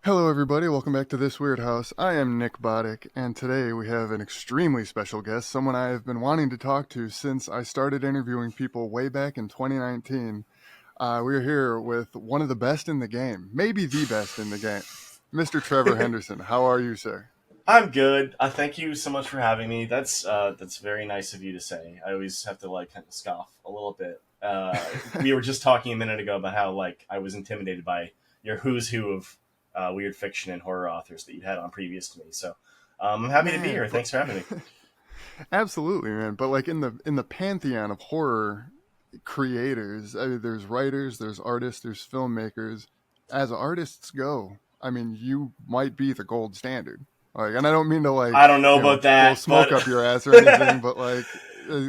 Hello, everybody. Welcome back to This Weird House. I am Nick Boddick, and today we have an extremely special guest, someone I have been wanting to talk to since I started interviewing people way back in 2019. We're here with one of the best in the game, maybe the best in the game, Mr. Trevor Henderson. How are you, sir? I'm good. Thank you so much for having me. That's very nice of you to say. I always have to like kind of scoff a little bit. We were just talking a minute ago about how like I was intimidated by your who's who of weird fiction and horror authors that you had on previous to me. So I'm happy to be Man, here. but Thanks for having me. absolutely, man. But like in the pantheon of horror creators, there's writers, there's artists, there's filmmakers. As artists go, I mean, you might be the gold standard. Like, and I don't mean to I like don't know about blow that, smoke but up your ass or anything, but like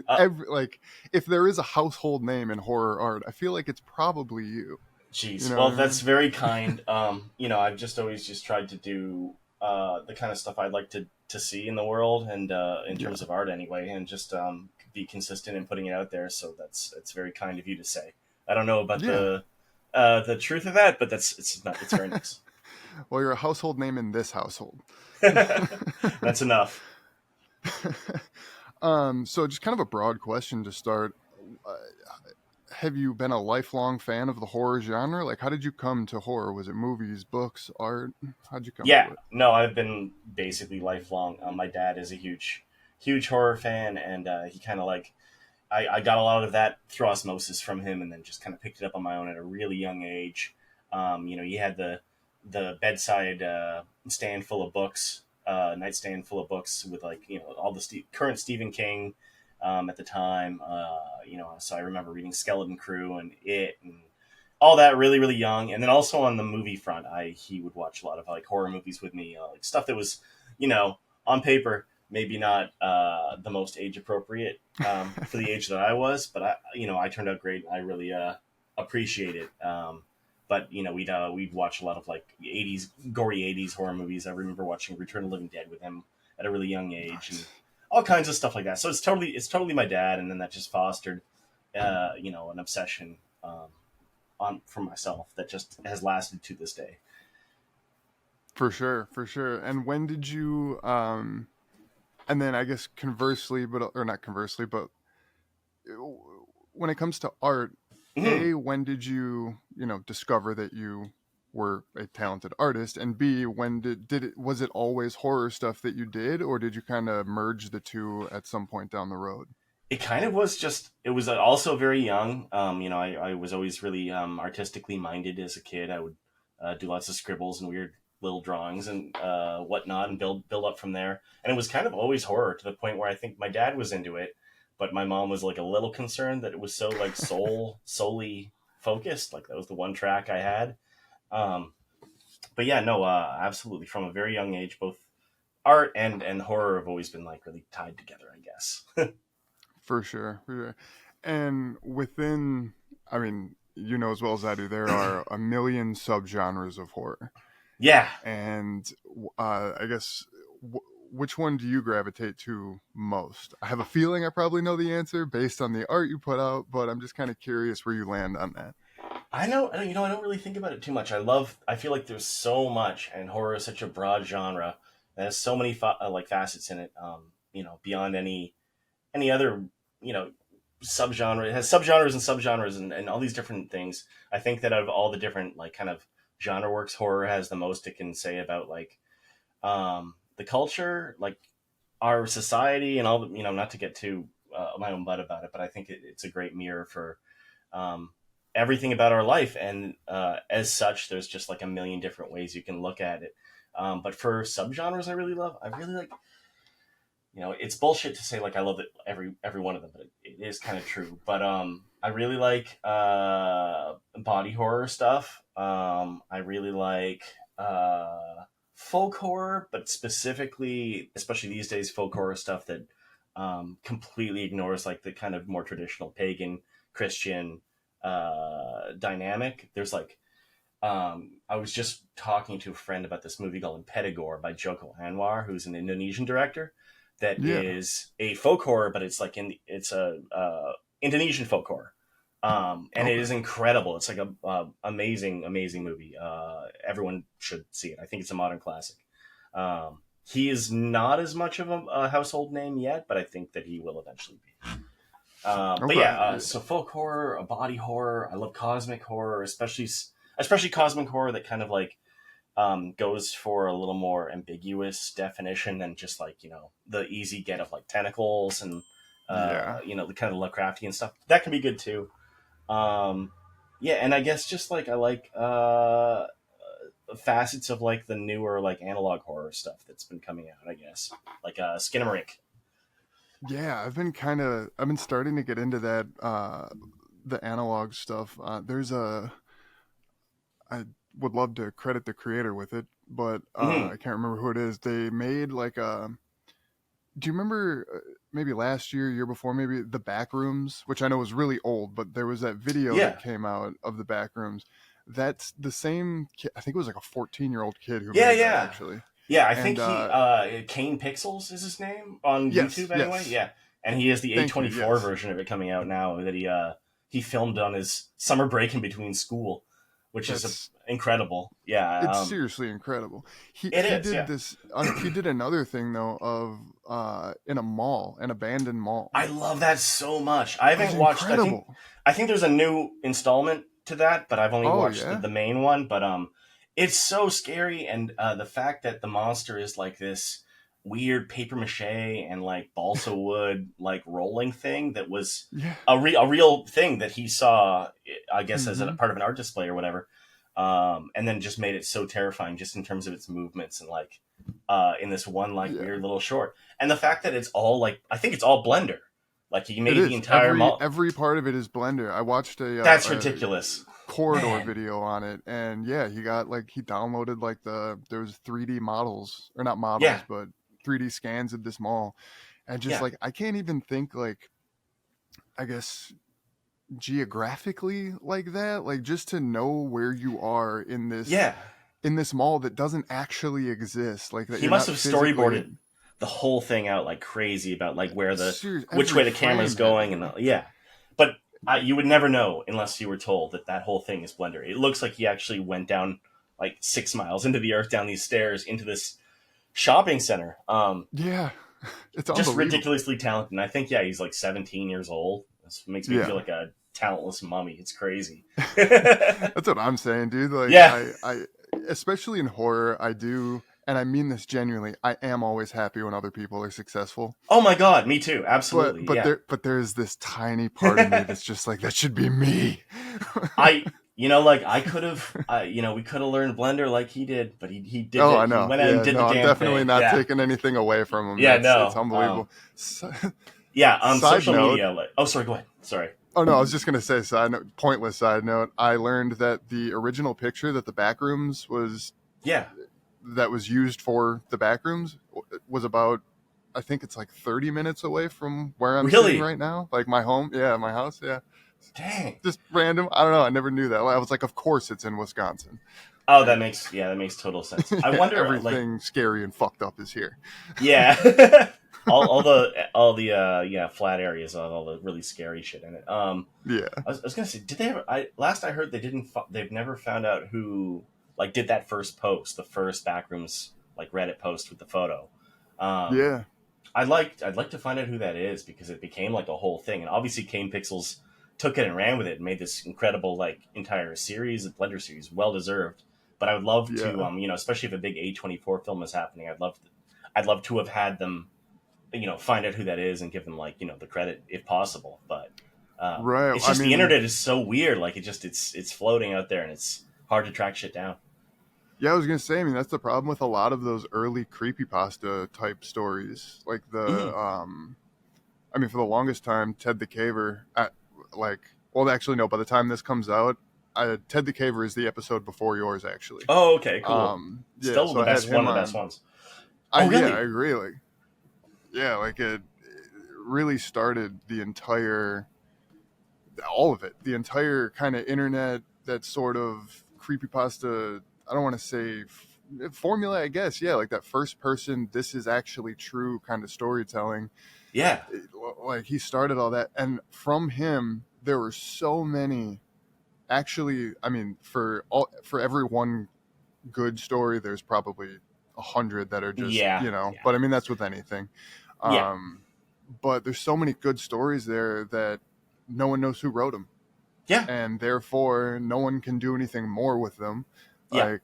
uh, like if there is a household name in horror art, I feel like it's probably you. You Jeez, know what well, I that's mean? very kind. I've just always just tried to do the kind of stuff I'd like to see in the world, and in Yeah. terms of art anyway, and just be consistent in putting it out there. So it's very kind of you to say. I don't know about Yeah. the truth of that, but it's very nice. Well, you're a household name in this household. That's enough. So just kind of a broad question to start. Uh, have you been a lifelong fan of the horror genre? Like, how did you come to horror? Was it movies, books, art? How'd you come Yeah, to it? no, I've been basically lifelong. My dad is a huge horror fan, and he kind of like I got a lot of that through osmosis from him, and then just kind of picked it up on my own at a really young age. You had the bedside stand full of books, nightstand full of books with like all the current Stephen King at the time. So I remember reading Skeleton Crew and It and all that really really young, and then also on the movie front, I he would watch a lot of like horror movies with me, like stuff that was on paper maybe not the most age appropriate for the age that I was, but I turned out great. I really appreciate it. But we'd watch a lot of like '80s gory '80s horror movies. I remember watching Return of the Living Dead with him at a really young age, and Nice. all kinds of stuff like that. So it's totally my dad, and then that just fostered an obsession on for myself that just has lasted to this day. For sure, for sure. And when did you and then I guess conversely, but or not conversely, but when it comes to art, Mhm. A, when did you, discover that you were a talented artist? And B, when did it was it always horror stuff that you did, or did you kind of merge the two at some point down the road? It kind of was just it was also very young. I was always really artistically minded as a kid. I would do lots of scribbles and weird little drawings and whatnot, and build up from there. And it was kind of always horror, to the point where I think my dad was into it, but my mom was like a little concerned that it was so like solely focused, like that was the one track I had. um but yeah, no, absolutely, from a very young age, both art and horror have always been like really tied together, I guess. For sure, for sure. And within, I mean, you know as well as I do, there are a million subgenres of horror. Yeah. And I guess which one do you gravitate to most? I have a feeling I probably know the answer based on the art you put out, but I'm just kind of curious where you land on that. I don't really think about it too much. I feel like there's so much, and horror is such a broad genre that has so many like facets in it. Beyond any other, you know, subgenre. It has subgenres and subgenres and all these different things. I think that out of all the different like kind of genre works, horror has the most it can say about like the culture, like our society, and all the, not to get too my own butt about it, but I think it's a great mirror for um, everything about our life. And as such, there's just like a million different ways you can look at it. But for subgenres, I really like, it's bullshit to say like I love it, every one of them, but it is kind of true. But I really like body horror stuff. I really like folk horror, but specifically, especially these days, folk horror stuff that completely ignores like the kind of more traditional pagan Christian dynamic. There's like I was just talking to a friend about this movie called Pedagore by Joko Anwar, who's an Indonesian director that Yeah. is a folk horror, but it's like it's a Indonesian folk horror. And it Okay. is incredible. It's like a amazing, amazing movie. Everyone should see it. I think it's a modern classic. He is not as much of a household name yet, but I think that he will eventually be. But yeah, Okay. so folk horror, a body horror. I love cosmic horror, especially cosmic horror that kind of like goes for a little more ambiguous definition than just like the easy get of like tentacles and Yeah. the kind of Lovecraftian stuff. That can be good too. Um, yeah, and I guess just like I like facets of like the newer like analog horror stuff that's been coming out. I guess like Skinamarink. Yeah, I've been starting to get into that the analog stuff. There's a I would love to credit the creator with it, but Mm-hmm. I can't remember who it is. They made like a do you remember maybe last year, year before, maybe the Backrooms, which I know was really old, but there was that video that Yeah, came out of the Backrooms. That's the same kid, I think it was like a 14-year-old kid who yeah, made that yeah, actually. yeah. I think And he Kane Pixels is his name on yes, YouTube anyway. yes. Yeah, and he has the Thank you. A24 Yes. version of it coming out now that he filmed on his summer break in between school, which is That's incredible. Yeah, it's seriously incredible. it He is. did Yeah. this he did another thing though of in a mall, an abandoned mall. I love that so much. I It was haven't watched. incredible. I think there's a new installment to that, but I've only Oh watched yeah. the main one. But it's so scary, and the fact that the monster is like this weird paper mache and like balsa wood like rolling thing that was Yeah. a real thing that he saw, I guess, as a Mhm. part of an art display or whatever. And then just made it so terrifying, just in terms of its movements and like in this one like Yeah. weird little short. And the fact that it's all like I think it's all Blender. Like he It made the is. entire mall. Every part of it is Blender. I watched That's a ridiculous, corridor man. video on it, and yeah, he got like he downloaded like there was 3D models or not models, Yeah, but 3D scans of this mall, and just yeah, like I can't even think like I guess geographically like that, like just to know where you are yeah. in this mall that doesn't actually exist, like that He you're must not have physically storyboarded the whole thing out like crazy about like where the serious. which Every way the camera's frame had to going and be. yeah. But you would never know unless you were told that that whole thing is Blender. It looks like he actually went down like 6 miles into the earth, down these stairs, into this shopping center. Yeah, it's Just unbelievable. ridiculously talented. And I think yeah, he's like 17 years old. This makes me feel Yeah. like a talentless mummy. It's crazy. That's what I'm saying, dude. Like Yeah. especially in horror, I do, and I mean this genuinely. I am always happy when other people are successul. Oh my god, me too. Absolutely. Yeah. But there's this tiny part of me that's just like that should be me. I like I could have we could have learned Blender like he did, but he did Oh, it. I He know. went out and Yeah, did the no, I'm damn definitely thing. not Yeah. taking anything away from him. Yeah, It's no. unbelievable. Yeah, on Side social note. media like oh sorry, go ahead. Sorry. Oh no, I was just gonna say side note, pointless side note. I learned that the original picture that the Backrooms was Yeah. that was used for the Backrooms was about I think it's like 30 minutes away from where I'm sitting Really? right now, like my home. Yeah, my house. Yeah, Dang. just random. I don't know. I never knew that. I was like, of course it's in Wisconsin. Oh, Like, that makes total sense. I wonder like everything scary and fucked up is here. yeah. all the yeah, flat areas of all the really scary shit in it. Yeah, I was gonna say, did they ever? Last I heard, they've never found out who like did that first post, the first Backrooms like Reddit post with the photo. Um, yeah, I'd like to find out who that is because it became like a whole thing, and obviously Kane Pixels took it and ran with it and made this incredible like entire series, the Blender series, well deserved. But I would love to, yeah. especially if a big A24 film is happening, I'd love to have had them, find out who that is and give them like the credit if possible. But Right. it's I just the mean, internet is so weird. Like it's floating out there and it's hard to track shit down. yeah, I was gonna say. I mean, that's the problem with a lot of those early creepypasta type stories, like Mm. the I mean, for the longest time, Ted the Caver, like, well, actually, no. By the time this comes out, Ted the Caver is the episode before yours, actually. Oh, okay, cool. Yeah, Still so the I had best, one him of the best on. ones. Oh, Yeah, I really? agree. Like, yeah, like it really started the entire, all of it, the entire kind of internet, that sort of creepypasta. I don't want to say formula, I guess. Yeah, like that first person, this is actually true kind of storytelling. Yeah. Like he started all that, and from him there were so many. Actually, I mean, for every one good story, there's probably 100 that are just, Yeah, you know. yeah, But I mean, that's with anything. yeah, Um, but there's so many good stories there that no one knows who wrote them, yeah, and therefore no one can do anything more with them. yeah. Like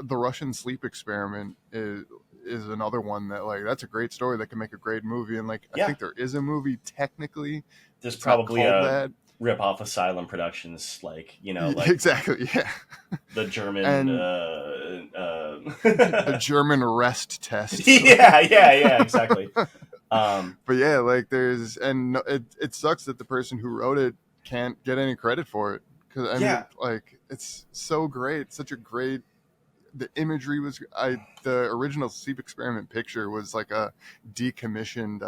the Russian sleep experiment is another one that, like, that's a great story that can make a great movie. And like, I Yeah. think there is a movie technically. There's It's not probably called a that. rip off Asylum Productions, like like Exactly, yeah. the German. And the Uh, German rest tests. yeah, yeah, yeah, exactly. But yeah, like there's, and it sucks that the person who wrote it can't get any credit for it, because I Yeah, mean, like, it's so great, such a great. The imagery was, the original sleep experiment picture was like a decommissioned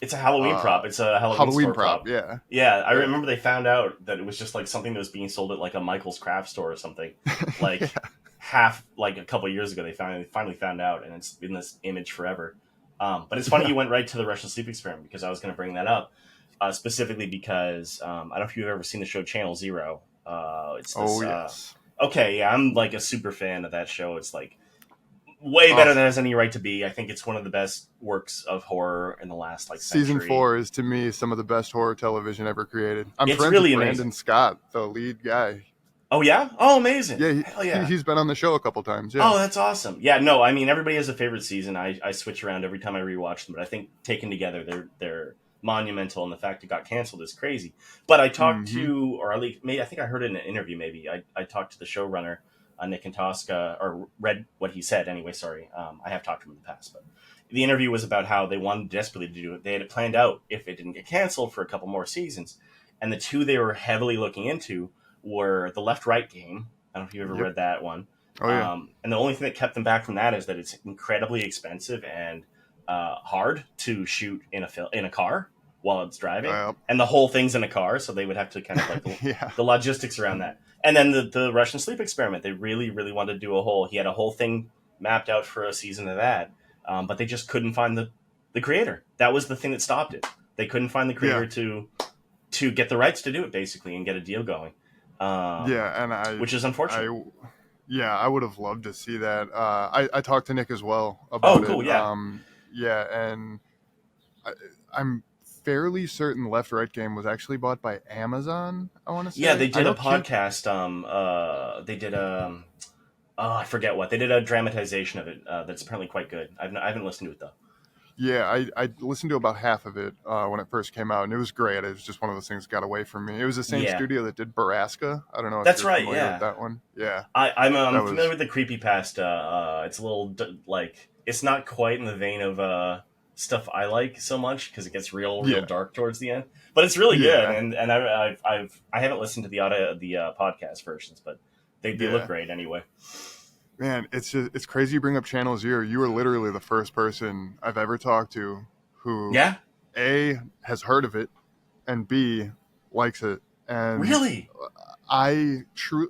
it's a Halloween prop. It's a Halloween Halloween store prop. prop. Yeah, Yeah, I yeah, remember they found out that it was just like something that was being sold at like a Michael's craft store or something. yeah. Like half, like a couple years ago, they finally found out, and it's been this image forever. But it's funny Yeah. you went right to the Russian sleep experiment because I was going to bring that up specifically because I don't know if you've ever seen the show Channel Zero. It's Oh this. yes. Okay, yeah, I'm like a super fan of that show. It's like way better Oh, than it has any right to be. I think it's one of the best works of horror in the last like season century. 4 is to me some of the best horror television ever created. I'm It's friends with really amazing. Brandon Scott, the lead guy. Oh yeah? Oh amazing. Yeah, Hell yeah. he's been on the show a couple times. Yeah. Oh, that's awesome. Yeah, no, I mean everybody has a favorite season. I switch around every time I rewatch them, but I think taken together they're monumental, and the fact it got canceled is crazy. But I talked Mm-hmm. to, or at least maybe I think I heard it in an interview. Maybe I talked to the showrunner, Nick and Tosca, or read what he said. Anyway, sorry, I have talked to him in the past, but the interview was about how they wanted desperately to do it. They had it planned out if it didn't get canceled for a couple more seasons, and the two they were heavily looking into were the Left Right Game. I don't know if you ever Yep. read that one. Oh yeah. And the only thing that kept them back from that is that it's incredibly expensive and hard to shoot in a car while it's driving, Yep. and the whole thing's in a car, so they would have to kind of like Yeah. the logistics around that. And then the Russian sleep experiment, they really really wanted to do a whole. He had a whole thing mapped out for a season of that, but they just couldn't find the creator. That was the thing that stopped it. They couldn't find the Yeah. creator to get the rights to do it basically and get a deal going. Yeah. And Which is unfortunate. I, yeah, I would have loved to see that. I talked to Nick as well Oh, about it. cool, yeah. Yeah, and I, I'm fairly certain Left Right Game was actually bought by Amazon. I want to Yeah, say. they I did a know. podcast. They did oh, I forget what they did a dramatization of it. That's apparently quite good. I haven't listened to it though. Yeah, I listened to about half of it when it first came out, and it was great. It was just one of those things that got away from me. It was the same Yeah, studio that did Baraska. I don't know if that's you're right. familiar with Yeah, that one. Yeah, that I'm familiar was. with the creepypasta. It's a little like it's not quite in the vein of stuff I like so much because it gets real Yeah, dark towards the end. But it's really good, yeah, and I haven't listened to the podcast versions, but they look yeah. great anyway. Man, it's crazy you bring up Channel Zero. You were literally the first person I've ever talked to who Yeah, A, has heard of it, and B, likes it. And really.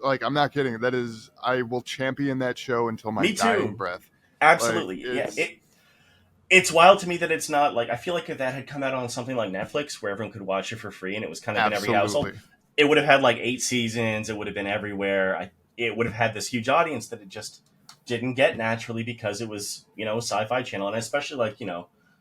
like, I'm not kidding. That is, I will champion that show until my Me dying too. breath. Like, Absolutely. Yeah. it's, It's wild to me that it's not like I feel like if that had come out on something like Netflix where everyone could watch it for free and it was kind of in every household, absolutely. it would have had like 8 seasons. It would have been everywhere. It would have had this huge audience that it just didn't get naturally because it was Sci-Fi Channel, and especially like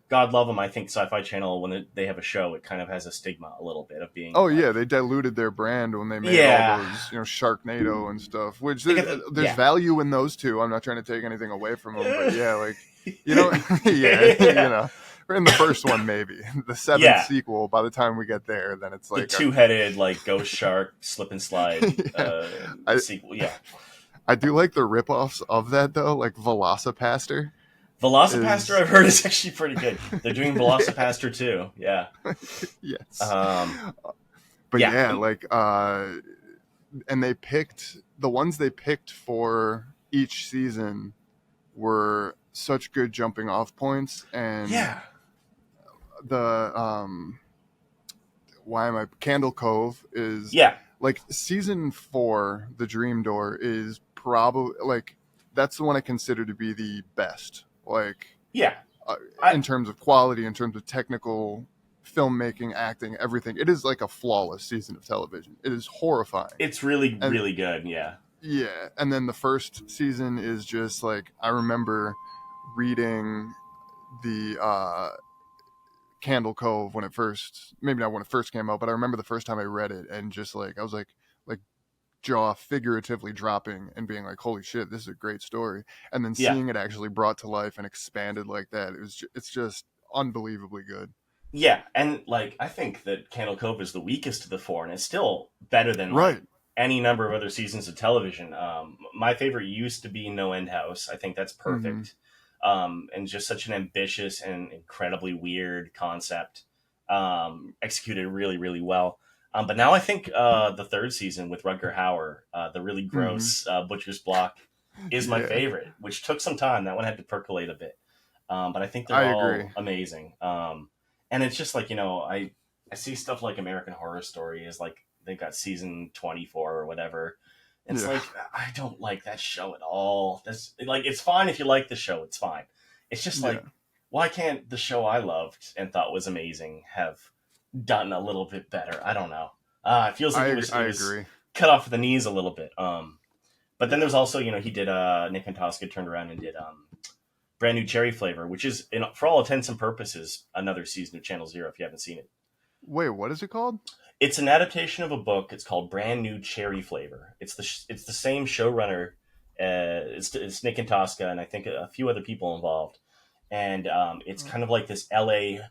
God love them. I think Sci-Fi Channel they have a show, it kind of has a stigma a little bit of being Oh yeah, like they diluted their brand when they made all yeah, those, Sharknado and stuff. Which they got there's yeah. value in those two. I'm not trying to take anything away from them, but yeah, like, yeah, Yeah. in the first one maybe the seventh Yeah, sequel. By the time we get there, then it's the like two-headed like ghost shark slip and slide yeah. I sequel. Yeah, I do like the ripoffs of that though, like Velocipaster Velocipaster is I've heard is actually pretty good. They're doing yeah, Velocipaster too. Yeah. yes, Um, but yeah. yeah, like and they picked the ones they picked for each season were such good jumping off points. And Yeah. the why am I Candle Cove is Yeah. like season 4. The Dream Door is probably like that's the one I consider to be the best, like Yeah. uh, I in terms of quality, in terms of technical filmmaking, acting, everything. It is like a flawless season of television. It is horrifying. It's really, And really good. Yeah. yeah, and then the first season is just like, I remember reading the Candle Cove when it first, maybe not when it first came out, but I remember the first time I read it, and just like I was like jaw figuratively dropping and being like, holy shit, this is a great story. And then Yeah. seeing it actually brought to life and expanded like that, it's just unbelievably good. Yeah, and like I think that Candle Cove is the weakest of the four, and it's still better than like Right. any number of other seasons of television. My favorite used to be No End House. I think that's Mm-hmm. perfect, and just such an ambitious and incredibly weird concept, executed really, really well. But now I think the third season with Rutger Hauer, the really Mm-hmm. gross Butcher's Block, is my Yeah, favorite, which took some time. That one had to percolate a bit, but I think I they're agree. all amazing. And it's just like, I see stuff like American Horror Story is like they've got season 24 or whatever. It's Yeah. like I don't like that show at all. That's like it's fine if you like the show, it's fine. It's just Yeah, like why can't the show I loved and thought was amazing have done a little bit better? I don't know. It feels like it I was agree. cut off at the knees a little bit. But then there's also, he did Nick and Tosca turned around and did Brand New Cherry Flavor, which is, for all intents and purposes, another season of Channel Zero if you haven't seen it. Wait, what is it called? It's an adaptation of a book. It's called Brand New Cherry Flavor. It's the same showrunner. It's Nick and Tosca, and I think a few other people involved. And it's kind of like this L.A.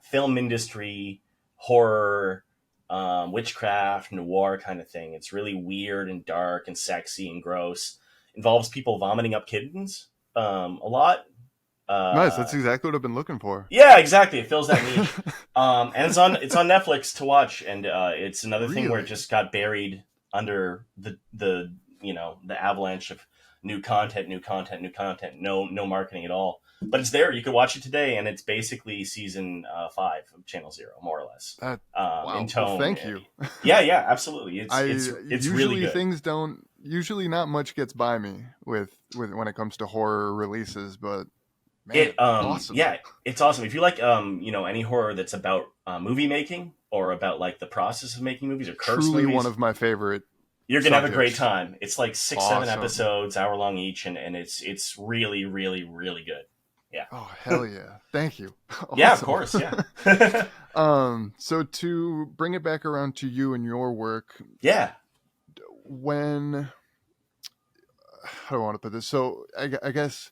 film industry horror, witchcraft, noir kind of thing. It's really weird and dark and sexy and gross. Involves people vomiting up kittens a lot. Nice. That's Uh, exactly what I've been looking for. yeah, exactly. It fills that niche. And it's on Netflix to watch, and it's another thing where it Really? just got buried under the avalanche of new content, new content, new content. No marketing at all. But it's there. You can watch it today, and it's basically season 5 of Channel Zero, more or less, That in wow. Well, tone. thank you. Yeah, yeah, absolutely. It's I it's it's really usually good. things don't usually not much gets by me with when it comes to horror releases, but man, awesome. Yeah, it's awesome. If you like any horror that's about movie making or about like the process of making movies or cursed Truly one movies, of my favorite you're gonna have a great subjects. time. It's like 6, 7 Awesome. episodes, hour long each, and it's really, really, really good. Yeah. Oh, hell yeah. Thank you. Yeah, of Awesome. course, yeah. So to bring it back around to you and your work, Yeah. when how do I want to put this? So I guess,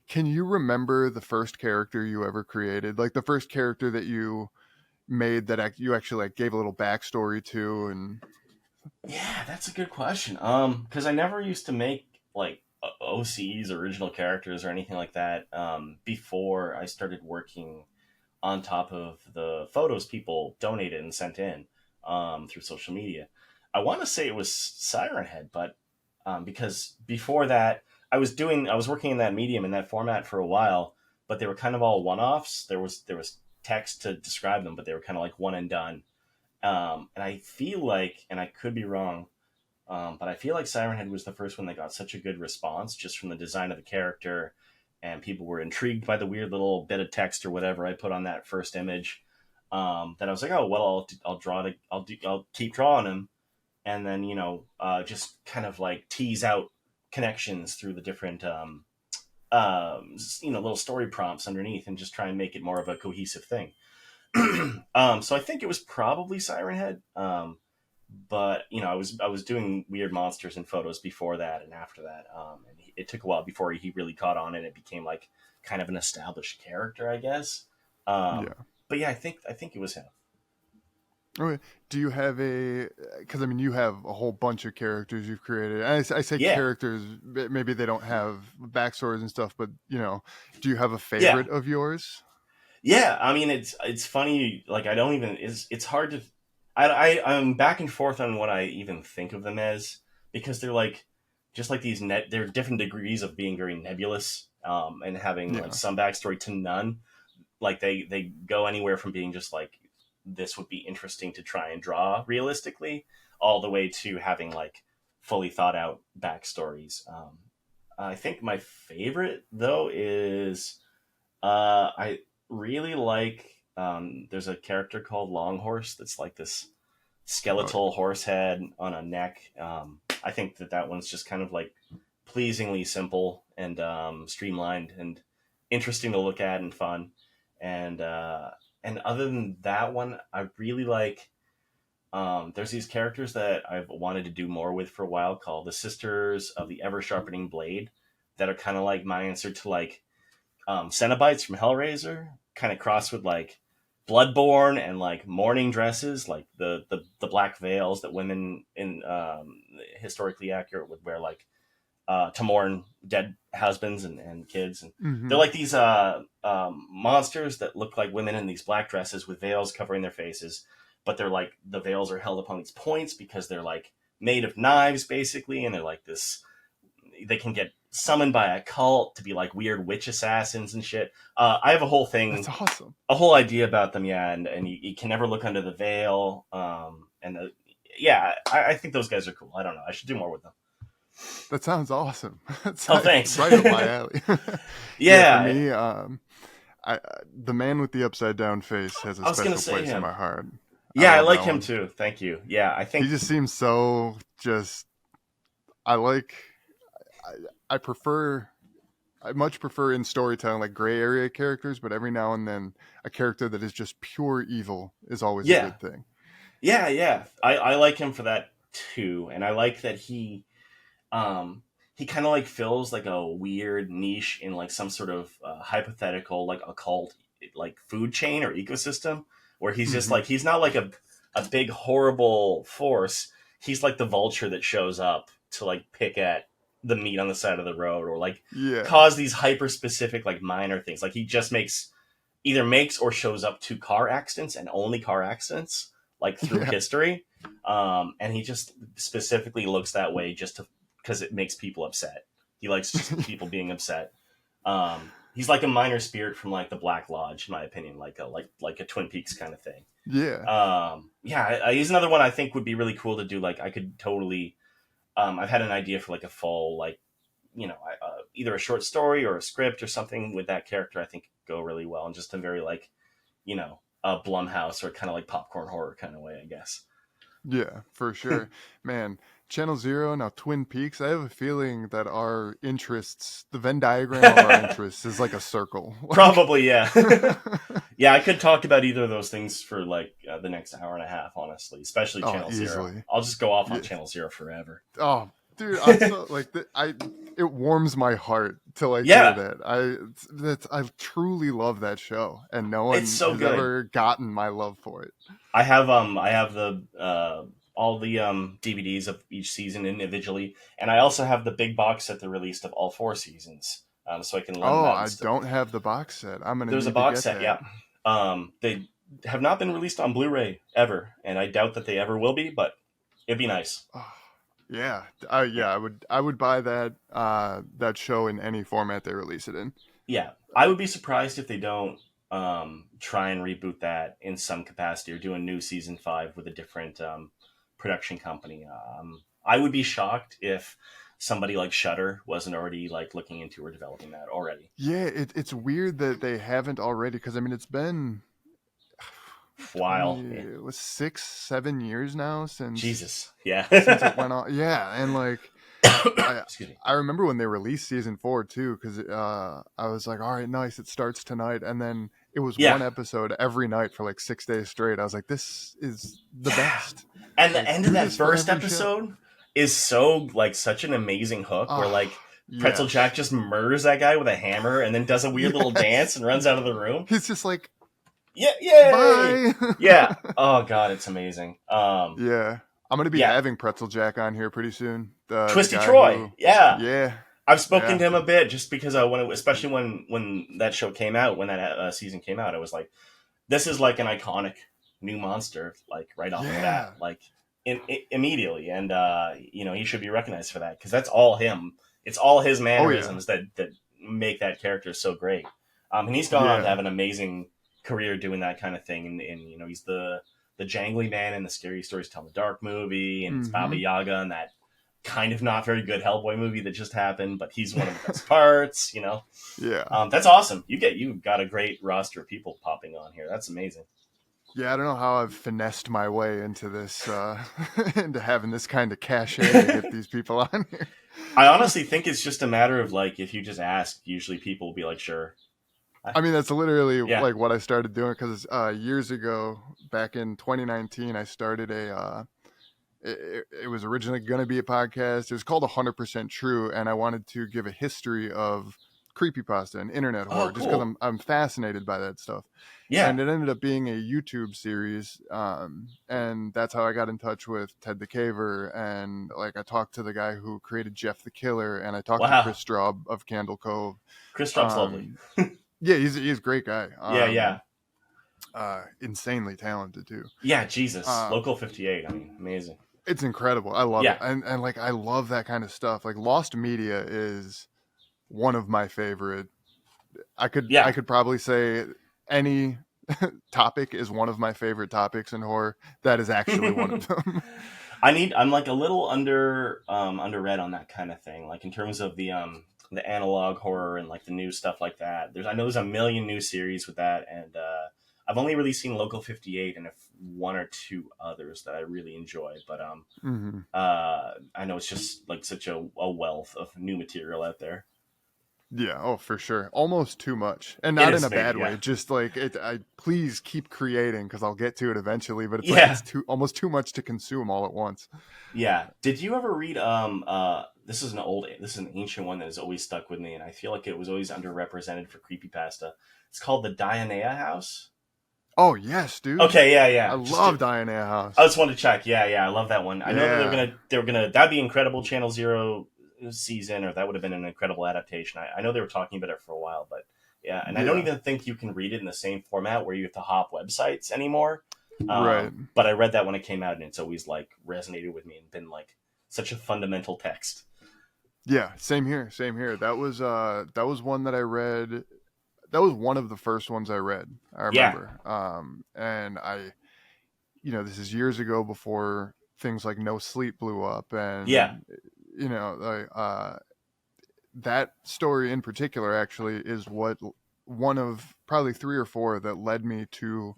can you remember the first character you ever created? Like the first character that you made that you actually like gave a little backstory to, and Yeah, that's a good question. Because I never used to make like OCs, original characters, or anything like that. Before I started working on top of the photos people donated and sent in through social media. I want to say it was Siren Head, but because before that, I was working in that medium in that format for a while, but they were kind of all one offs. There was text to describe them, but they were kind of like one and done. And I feel like, and I could be wrong, but I feel like Siren Head was the first one that got such a good response just from the design of the character, and people were intrigued by the weird little bit of text or whatever I put on that first image. That I was like, oh well, I'll draw it. I'll keep drawing him, and then just kind of like tease out connections through the different little story prompts underneath, and just try and make it more of a cohesive thing. So I think it was probably Siren Head. But I was doing weird monsters and photos before that and after that, and it took a while before he really caught on and it became like kind of an established character, I guess. Um, yeah. but yeah, I think it was him. Okay. Do you have a? Because I mean, you have a whole bunch of characters you've created. I say Yeah, characters. Maybe they don't have backstories and stuff, but do you have a yeah, favorite of yours? yeah. I mean, it's funny. Like I don't even. It's hard to. I'm back and forth on what I even think of them as because they're like just like these net. They're different degrees of being very nebulous, and having like Yeah. some backstory to none. Like they go anywhere from being just like this would be interesting to try and draw realistically, all the way to having like fully thought out backstories. I think my favorite though is I really like. there's a character called Longhorse that's like this Oh, skeletal horse head on a neck. I think that one's just kind of like pleasingly simple and streamlined and interesting to look at and fun. And other than that one, I really like. There's these characters that I've wanted to do more with for a while called the Sisters of the Ever Sharpening Blade, that are kind of like my answer to like Cenobites from Hellraiser, kind of crossed with like Bloodborne and like mourning dresses, like the black veils that women in historically accurate would wear, like to mourn dead husbands and kids. And they're mm-hmm. like these monsters that look like women in these black dresses with veils covering their faces, but they're like the veils are held upon these points because they're like made of knives basically, and they're like this. They can get summoned by a cult to be like weird witch assassins and shit. I have a whole That's thing, awesome. a whole idea about them, yeah, and you can never look under the veil. Yeah, I think those guys are cool. I don't know. I should do more with them. That sounds awesome. That's Oh, like thanks. right up my alley. Yeah, for Yeah, me, the man with the upside down face has a I was gonna special say place in him. my heart. I Yeah, I love like that him one. too. Thank you. Yeah, I He think. just seems so just. I like. I prefer. I much prefer in storytelling like gray area characters, but every now and then a character that is just pure evil is always a Yeah, good thing. yeah. I like him for that too, and I like that he kind of like fills like a weird niche in like some sort of hypothetical like occult like food chain or ecosystem, where he's just Hmm. like he's not like a big horrible force. He's like the vulture that shows up to like pick at the meat on the side of the road, or like Yeah. cause these hyper specific like minor things. Like he just makes or shows up to car accidents, and only car accidents, like through Yeah. history. And he just specifically looks that way just to because it makes people upset. He likes just people being upset. He's like a minor spirit from like the Black Lodge, in my opinion, like a Twin Peaks kind of thing. Yeah. Yeah, he's another one I think would be really cool to do. Like I could totally. I've had an idea for like a full like either a short story or a script or something with that character. I think could go really well, and just a very like a Blumhouse or kind of like popcorn horror kind of way, I guess. Yeah, for sure. Man, Channel Zero, now Twin Peaks, I have a feeling that our interests, the Venn diagram of our interests is like a circle. Like, Probably, yeah. Yeah, I could talk about either of those things for like the next hour and a half, honestly, especially oh, Channel Zero. easily. I'll just go off on Yeah. Channel Zero forever. Oh, dude, I'm so like it warms my heart to like hear Yeah, that. I truly love that show, and no it's one so has good. ever gotten my love for it. I have the all the DVDs of each season individually, and I also have the big box set they released of all four seasons, so I can lend them Oh, out and I stuff. don't have the box set. I'm gonna There's a need to box get set, that. yeah. They have not been released on Blu-ray ever, and I doubt that they ever will be, but it'd be nice. Oh, yeah, Yeah, yeah, I would buy that that show in any format they release it in. yeah. I would be surprised if they don't try and reboot that in some capacity or do a new season 5 with a different production company. I would be shocked if somebody like Shudder wasn't already like looking into or developing that already. Yeah, it's weird that they haven't already because I mean it's been While, 20 yeah. it was 6 7 years now Jesus, yeah. since it went on. Yeah, and like I Excuse me. I remember when they released season 4 too because I was like, all right, nice, it starts tonight, and then it was Yeah, one episode every night for like 6 days straight. I was like, this is the yeah. best. And the Like, end of do that this for first every show. episode is so like such an amazing hook where Ah, like Pretzel yes. Jack just murders that guy with a hammer and then does a weird little Yes. dance and runs out of the room. He's just like, Yeah, yay! bye. Yeah. Oh god, it's amazing. Yeah. I'm gonna be Yeah. having Pretzel Jack on here pretty soon. The Twisty guy Troy. who, Yeah. yeah, I've spoken yeah, to him a bit just because especially when that show came out, when that season came out, I was like, this is like an iconic new monster, like right off the bat, yeah. like immediately, and he should be recognized for that because that's all him. It's all his Oh yeah, mannerisms that make that character so great. And he's gone on to yeah. have an amazing career doing that kind of thing, and he's the jangly man in the Scary Stories to Tell in the Dark movie, and it's Baba Mm-hmm. Yaga and that kind of not very good Hellboy movie that just happened, but he's one of the best parts. Yeah. That's awesome. You've got a great roster of people popping on here. That's amazing. Yeah, I don't know how I've finessed my way into this, into having this kind of cachet to get these people on here. I honestly think it's just a matter of like if you just ask, usually people will be like, sure. I mean, that's literally Yeah. like what I started doing because years ago, back in 2019, I started it was originally going to be a podcast. It was called 100% True, and I wanted to give a history of creepypasta and internet Oh, horror just because cool. I'm fascinated by that stuff. Yeah. And it ended up being a YouTube series, and that's how I got in touch with Ted the Caver, and like I talked to the guy who created Jeff the Killer, and I talked to Wow. Chris Straub of Candle Cove. Chris Strump's lovely. Um, yeah, he's a great guy. Yeah, yeah. Insanely talented too. Yeah, Jesus. Um, Local 58. I mean, amazing. it's incredible. I love it, Yeah. and like I love that kind of stuff. Like Lost Media is one of my favorite. I Yeah. could probably say any topic is one of my favorite topics in horror. That is actually one of them. I'm like a little underread on that kind of thing. Like in terms of the analog horror and like the new stuff like that. I know there's a million new series with that, and I've only really seen Local 58 and one or two others that I really enjoy. But hmm I know it's just like such a wealth of new material out there. Yeah, oh for sure. Almost too much, and It not in is a maybe, bad yeah. way. Just like it. I please keep creating because I'll get to it eventually. But it's like Yeah. it's too almost too much to consume all at once. Yeah. Did you ever read this is an ancient one that has always stuck with me, and I feel like it was always underrepresented for creepypasta. It's called the Dianea House. Oh yes, dude. Okay, yeah, I yeah. love Diana I House. just wanted to check. Yeah, yeah, I love that one. I know that Yeah, they were gonna that'd be incredible Channel Zero season, or that would have been an incredible adaptation. I know they were talking about it for a while, but yeah, and I don't yeah, even think you can read it in the same format where you have to hop websites anymore. right. But I read that when it came out, and it's always like resonated with me and been like such a fundamental text. Yeah, same here, same here. That was one that I read. That was one of the first ones I read. I Yeah. remember. And this is years ago before things like No Sleep blew up, Yeah. and like that story in particular actually is what one of probably three or four that led me to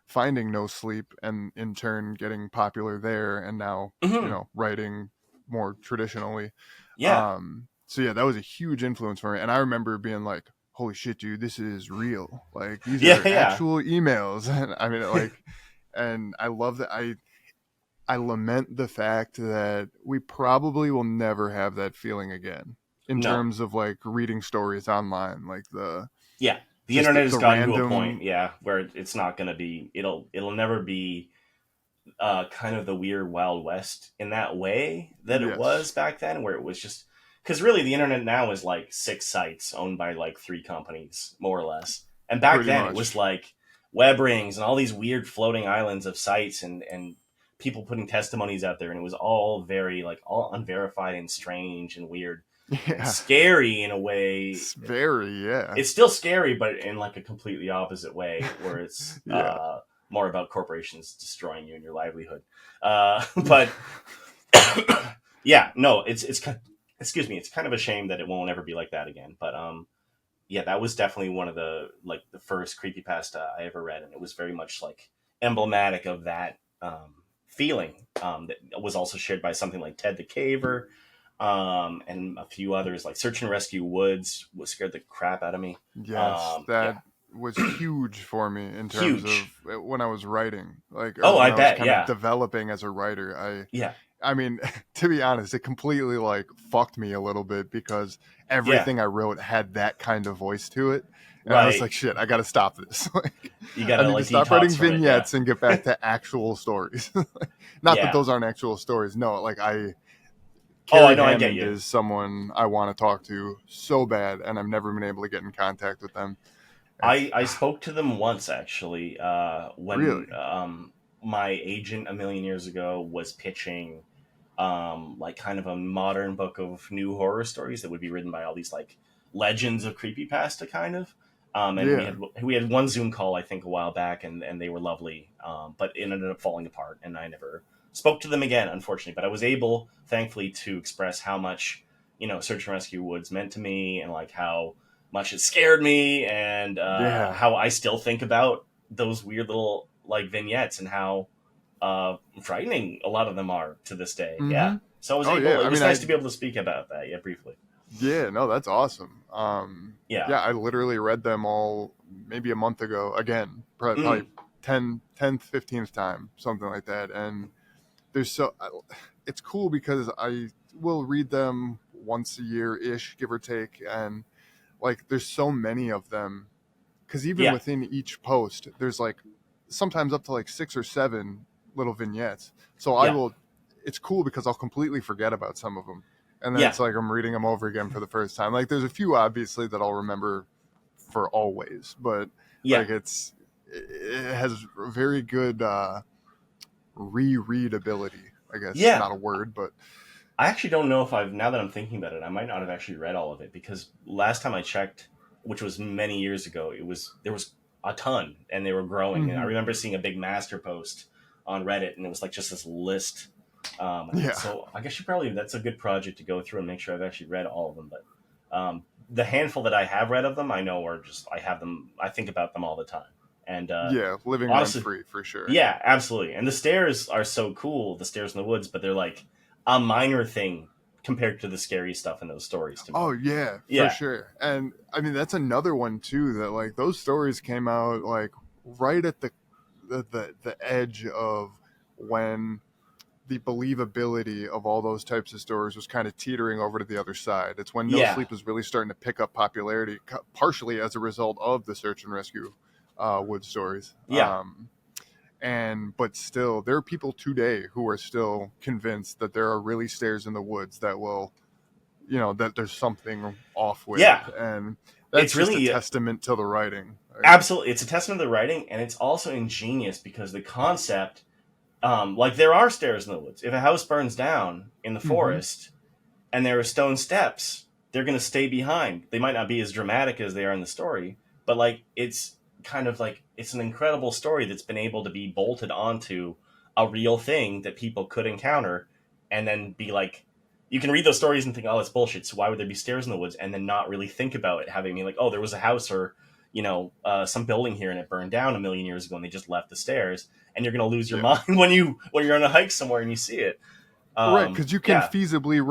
finding No Sleep, and in turn getting popular there, and now Hmm. writing more traditionally. Yeah. So yeah, that was a huge influence for me, and I remember being like, holy shit, dude, this is real. Like these Yeah. are Yeah. actual emails. And I mean, like, and I love that. I lament the fact that we probably will never have that feeling again in No. terms of like reading stories online, like the Yeah. The just internet has the gotten to a point, random. yeah, where it's not going to be. It'll never be kind of the weird Wild West in that way that it Yes, was back then, where it was just because really the internet now is like six sites owned by like three companies, more or less. And back pretty then it was much. like web rings and all these weird floating islands of sites and people putting testimonies out there, and it was all very like all unverified and strange and weird and Yeah, scary in a way. it's very, yeah, It's still scary, but in like a completely opposite way, where it's yeah. more about corporations destroying you and your livelihood. But yeah, no, excuse me, it's kind of a shame that it won't ever be like that again. But yeah, that was definitely one of the first creepypasta I ever read, and it was very much like emblematic of that feeling that was also shared by something like Ted the Caver, and a few others like Search and Rescue Woods was scared the crap out of me. Yes, Yeah, that was huge for me in terms huge. of when I was writing, like, or Oh, when I I was bet. kind of Yeah, developing as a writer. yeah, I mean, to be honest, it completely like fucked me a little bit because yeah. everything I wrote had that kind of voice to it. And I was Right. like, shit, I got to stop this. Like, You I gotta need to like stop detox writing from it. Yeah, vignettes and get back to actual stories. Not that yeah. those aren't actual stories. No, like Oh, I Carrie know. I get Hammond you. is someone I want to talk to so bad, and I've never been able to get in contact with them. It's I spoke to them once actually when really, my agent a million years ago was pitching like kind of a modern book of new horror stories that would be written by all these like legends of creepypasta kind of. And Yeah. we had one Zoom call I think a while back, and they were lovely, but it ended up falling apart, and I never spoke to them again, unfortunately. But I was able, thankfully, to express how much Search and Rescue Woods meant to me, and like how much it scared me, and Yeah. how I still think about those weird little like vignettes, and how frightening a lot of them are to this day. Yeah. Mm-hmm. So I was Oh able. yeah. It I was mean, nice to be able to speak about that. Yeah, briefly. yeah, no, that's awesome. Yeah. Yeah, I literally read them all maybe a month ago again, probably Mm. 10th, 15th time, something like that. And there's it's cool because I will read them once a year ish, give or take. And like, there's so many of them because even Yeah. within each post, there's like sometimes up to like 6 or 7 little vignettes. So I Yeah. will, it's cool because I'll completely forget about some of them. And then Yeah. it's like I'm reading them over again for the first time. Like there's a few obviously that I'll remember for always, but Yeah. like it has very good reread ability. I guess Yeah. not a word, but I actually don't know if I've, now that I'm thinking about it, I might not have actually read all of it, because last time I checked, which was many years ago, there was a ton, and they were growing. And I mm-hmm. remember seeing a big master post on Reddit, and it was like just this list. Yeah, So I guess that's a good project to go through and make sure I've actually read all of them. But the handful that I have read of them, I know are just, I have them, I think about them all the time. And yeah, living rent honestly, free for sure. yeah, absolutely. And the stairs are so cool, the stairs in the woods, but they're like a minor thing compared to the scary stuff in those stories to me. Oh yeah, for Yeah. sure. And I mean that's another one too that like those stories came out like right at the edge of when the believability of all those types of stories was kind of teetering over to the other side. It's when No Yeah. Sleep was really starting to pick up popularity, partially as a result of the search and rescue wood stories. Yeah. And but still, there are people today who are still convinced that there are really stairs in the woods that will, that there's something off with, Yeah. and that's It's just a really testament to the writing. absolutely, it's a testament to the writing, and it's also ingenious because the concept, like there are stairs in the woods. If a house burns down in the Mm-hmm. forest and there are stone steps, they're going to stay behind. They might not be as dramatic as they are in the story, but like it's kind of like it's an incredible story that's been able to be bolted onto a real thing that people could encounter, and then be like, you can read those stories and think, oh, it's bullshit. So why would there be stairs in the woods? And then not really think about it having me like, oh, there was a house or some building here and it burned down a million years ago and they just left the stairs, and you're going to lose your Yeah. mind when you're on a hike somewhere and you see it. Right, because you can Yeah. feasibly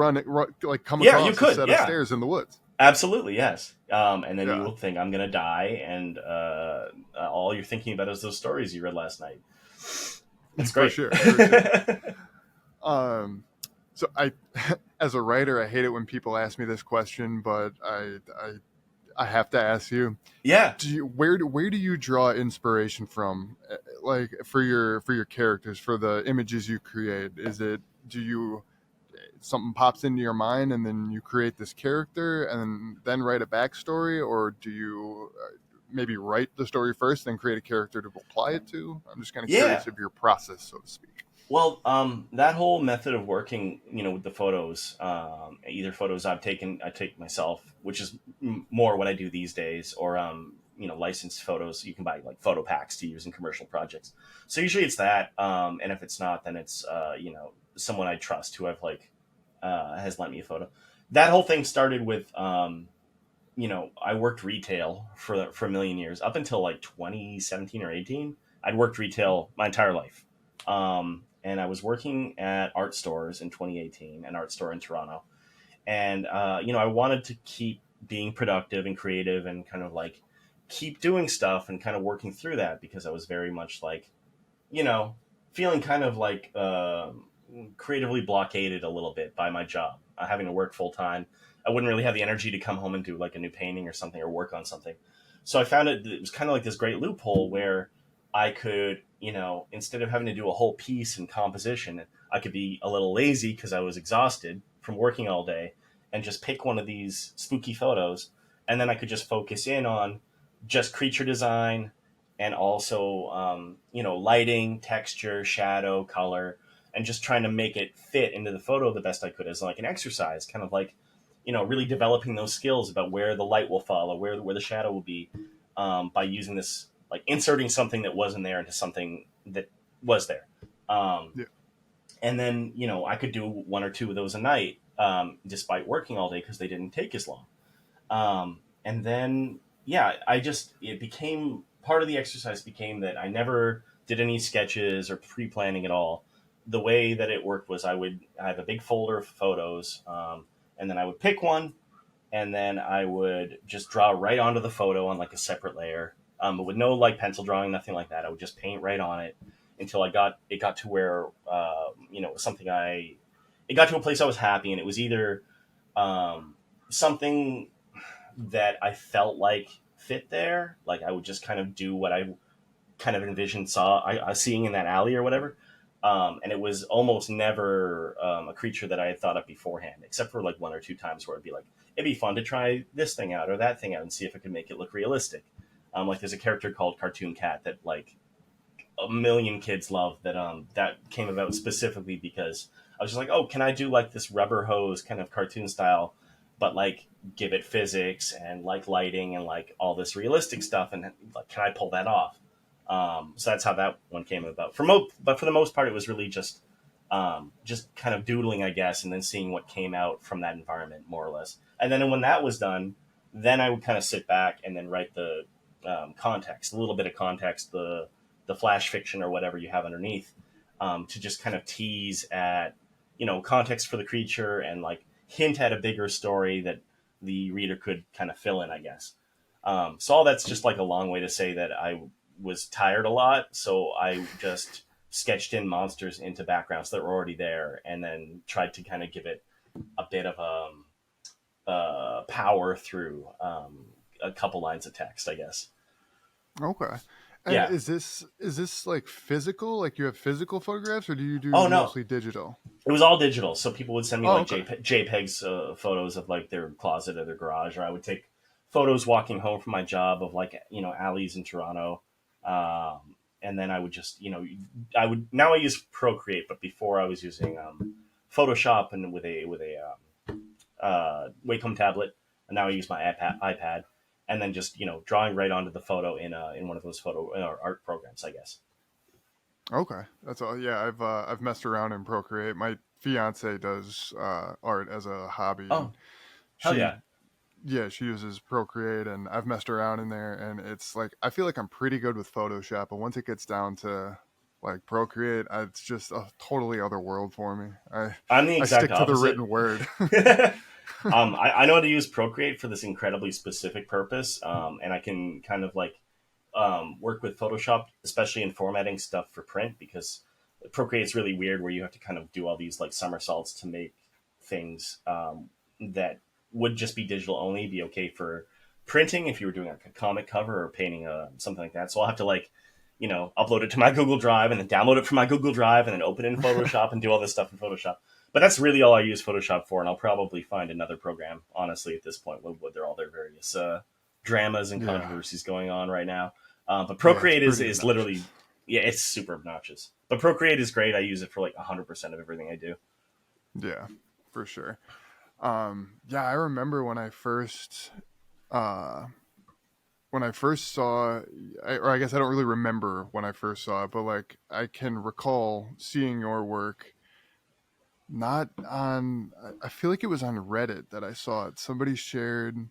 like come Yeah, you across a could. set of Yeah, stairs in the woods. absolutely. Yes. And then you Yeah, will think, I'm going to die. And all you're thinking about is those stories you read last night. It's for great. sure, for sure. Um, so as a writer, I hate it when people ask me this question, but I have to ask you: Yeah. where do you draw inspiration from, like for your characters, for the images you create? Is it do you something pops into your mind and then you create this character and then write a backstory, or do you maybe write the story first, then create a character to apply it to? I'm just kind of Yeah. curious of your process, so to speak. Well, that whole method of working, with the photos, either photos I take myself, which is more what I do these days, or licensed photos. You can buy like photo packs to use in commercial projects. So usually it's that, and if it's not, then it's someone I trust who I've like has lent me a photo. That whole thing started with I worked retail for a million years up until like 2017 or 18. I'd worked retail my entire life. And I was working at art stores in 2018, an art store in Toronto. And, I wanted to keep being productive and creative and kind of like keep doing stuff and kind of working through that, because I was very much like, you know, feeling kind of like creatively blockaded a little bit by my job, having to work full time. I wouldn't really have the energy to come home and do like a new painting or something or work on something. So I found it was kind of like this great loophole where I could, instead of having to do a whole piece in composition, I could be a little lazy because I was exhausted from working all day, and just pick one of these spooky photos. And then I could just focus in on just creature design, and also, lighting, texture, shadow, color, and just trying to make it fit into the photo the best I could as like an exercise, kind of like, really developing those skills about where the light will fall or where the shadow will be. by using this, like inserting something that wasn't there into something that was there. Um, Yeah. and then, I could do one or two of those a night, despite working all day because they didn't take as long. And then, yeah, it became part of the exercise became that I never did any sketches or pre planning at all. The way that it worked was I have a big folder of photos, and then I would pick one, and then I would just draw right onto the photo on like a separate layer, but with no like pencil drawing, nothing like that. I would just paint right on it until it got to where it was something it got to a place I was happy, and it was either um, something that I felt like fit there. Like I would just kind of do what I kind of envisioned I seeing in that alley or whatever. And it was almost never a creature that I had thought up beforehand, except for like one or two times where it'd be like, it'd be fun to try this thing out or that thing out and see if I could make it look realistic. Like there's a character called Cartoon Cat that like a million kids love that came about specifically because I was just like, oh, can I do like this rubber hose kind of cartoon style, but like give it physics and like lighting and like all this realistic stuff, and like can I pull that off? So that's how that one came about. But for the most part, it was really just kind of doodling, I guess, and then seeing what came out from that environment, more or less. And then when that was done, then I would kind of sit back and then write the context, a little bit of context, the flash fiction or whatever you have underneath, to just kind of tease at context for the creature and like hint at a bigger story that the reader could kind of fill in, I guess. So all that's just like a long way to say that I was tired a lot, so I just sketched in monsters into backgrounds that were already there, and then tried to kind of give it a bit of power through a couple lines of text, I guess. Okay. And Yeah. is this like physical? Like you have physical photographs, or do you do Oh no, mostly digital? it was all digital. So people would send me Oh, like okay. JPEGs, photos of like their closet or their garage, or I would take photos walking home from my job of like alleys in Toronto. And then I would just I would now I use Procreate, but before I was using Photoshop and with a Wacom tablet, and now I use my iPad, and then just drawing right onto the photo in one of those photo or art programs, I guess. Okay, that's all. Yeah, I've messed around in Procreate. My fiance does art as a hobby, Oh, and hell she yeah! yeah, she uses Procreate, and I've messed around in there, and it's like I feel like I'm pretty good with Photoshop, but once it gets down to like Procreate, it's just a totally other world for me. I I'm the I exact stick to the opposite. written word. I know how to use Procreate for this incredibly specific purpose, and I can kind of like work with Photoshop, especially in formatting stuff for print, because Procreate's really weird where you have to kind of do all these like somersaults to make things that would just be digital only be okay for printing if you were doing like a comic cover or painting something like that. So I'll have to like upload it to my Google Drive and then download it from my Google Drive and then open it in Photoshop and do all this stuff in Photoshop. But that's really all I use Photoshop for, and I'll probably find another program, honestly, at this point, with all their various dramas and Yeah, controversies going on right now. But yeah, it's Procreate is, pretty is literally, obnoxious. yeah, it's super obnoxious. But Procreate is great. I use it for like 100% of everything I do. Yeah, for sure. Yeah, I remember uh, when I first saw, or I guess I don't really remember when I first saw it, but like I can recall seeing your work. Not on. I feel like it was on Reddit that I saw it. Somebody shared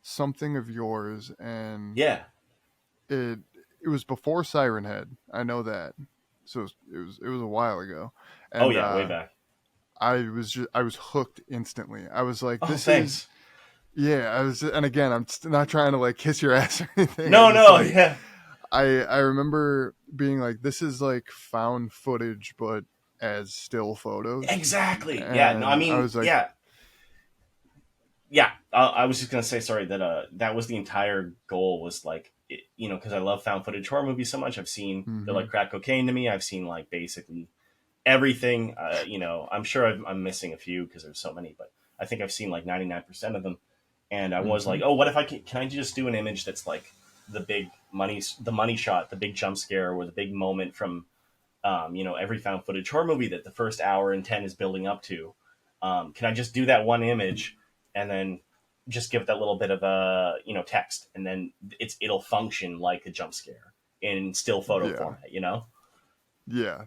something of yours, and Yeah. it it was before Siren Head. I know that. So it was a while ago, Oh, and yeah, way back. I was hooked instantly. I was like, Oh, this is thanks. yeah. I was, and again, not trying to like kiss your ass or anything. I No, just no, like yeah. I remember being like, this is like found footage, but as still photos, Exactly. Yeah, no, I and I mean, was like, yeah. Yeah, I was just gonna say sorry that that was the entire goal was like because I love found footage horror movies so much. They're mm-hmm, like crack cocaine to me. I've seen like basically everything. I'm sure I'm missing a few because there's so many, but I think I've seen like 99% of them. And I was mm-hmm, like, oh, what if can I just do an image that's like the money shot, the big jump scare, or the big moment from every found footage horror movie that the first hour and 10 is building up to. Can I just do that one image and then just give it that little bit of a text, and then it'll function like a jump scare in still photo Yeah. format. You know? Yeah,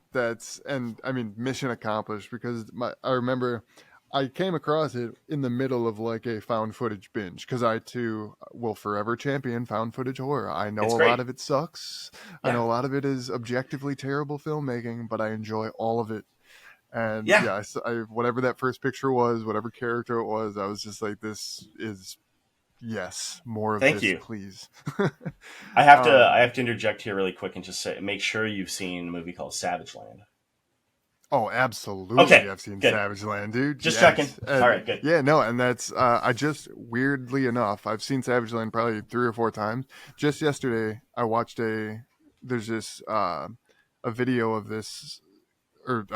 and I mean, mission accomplished because I remember I came across it in the middle of like a found footage binge because I too will forever champion found footage horror. I know It's a lot great. of it sucks. I Yeah, know a lot of it is objectively terrible filmmaking, but I enjoy all of it. And yeah. yeah, whatever that first picture was, whatever character it was, I was just like, this is yes, more of Thank this, you. please. I um, have to interject here really quick and just say, make sure you've seen a movie called Savage Land. Oh, absolutely. Okay, I've seen good. Savage Land, dude. Just checking. Yes. All And right, good. yeah, no, and that's, I just, weirdly enough, I've seen Savage Land probably 3 or 4 times. Just yesterday, I watched there's this, a video of this, or,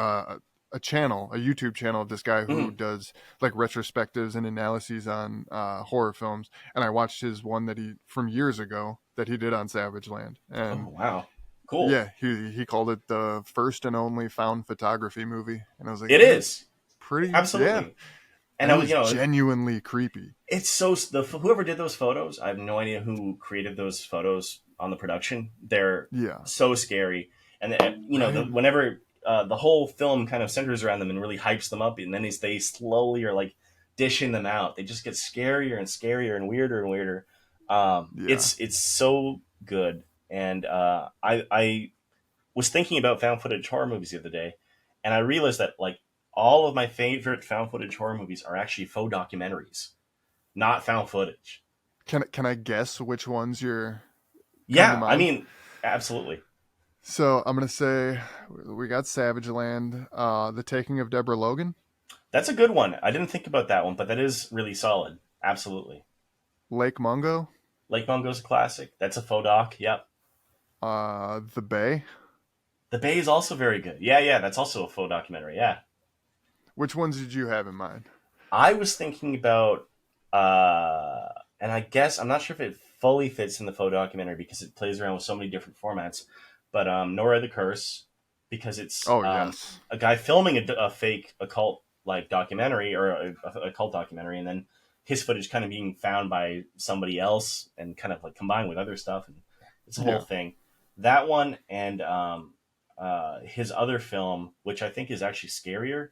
a channel, a YouTube channel of this guy who Mhm. does like retrospectives and analyses on horror films. And I watched his one from years ago that he did on Savage Land. Oh And wow, cool. yeah, he called it the first and only found photography movie, and I was like, It that's is pretty, yeah. absolutely, and And I it was was genuinely creepy. it's so whoever did those photos, I have no idea who created those photos on the production. They're Yeah, so scary, and right. whenever the whole film kind of centers around them and really hypes them up, and then they slowly are like dishing them out. They just get scarier and scarier and weirder and weirder. Yeah. It's so good, and I was thinking about found footage horror movies the other day, and I realized that like all of my favorite found footage horror movies are actually faux documentaries, not found footage. Can I guess which ones you're come to Yeah, I mind? mean, absolutely. So I'm gonna say we got Savage Land, The Taking of Deborah Logan, That's a good one. I didn't think about that one, but that is really solid. Absolutely. Lake Mungo, Lake Mungo's a classic. That's a faux doc. Yep. The Bay. The Bay is also very good. Yeah, yeah, that's also a faux documentary. Yeah. Which ones did you have in mind? I was thinking about, and I guess I'm not sure if it fully fits in the faux documentary because it plays around with so many different formats. But Nora the Curse, because it's Oh yes. a guy filming a fake occult like documentary or a cult documentary, and then his footage kind of being found by somebody else and kind of like combined with other stuff, and it's a whole Yeah. thing. That one and his other film, which I think is actually scarier,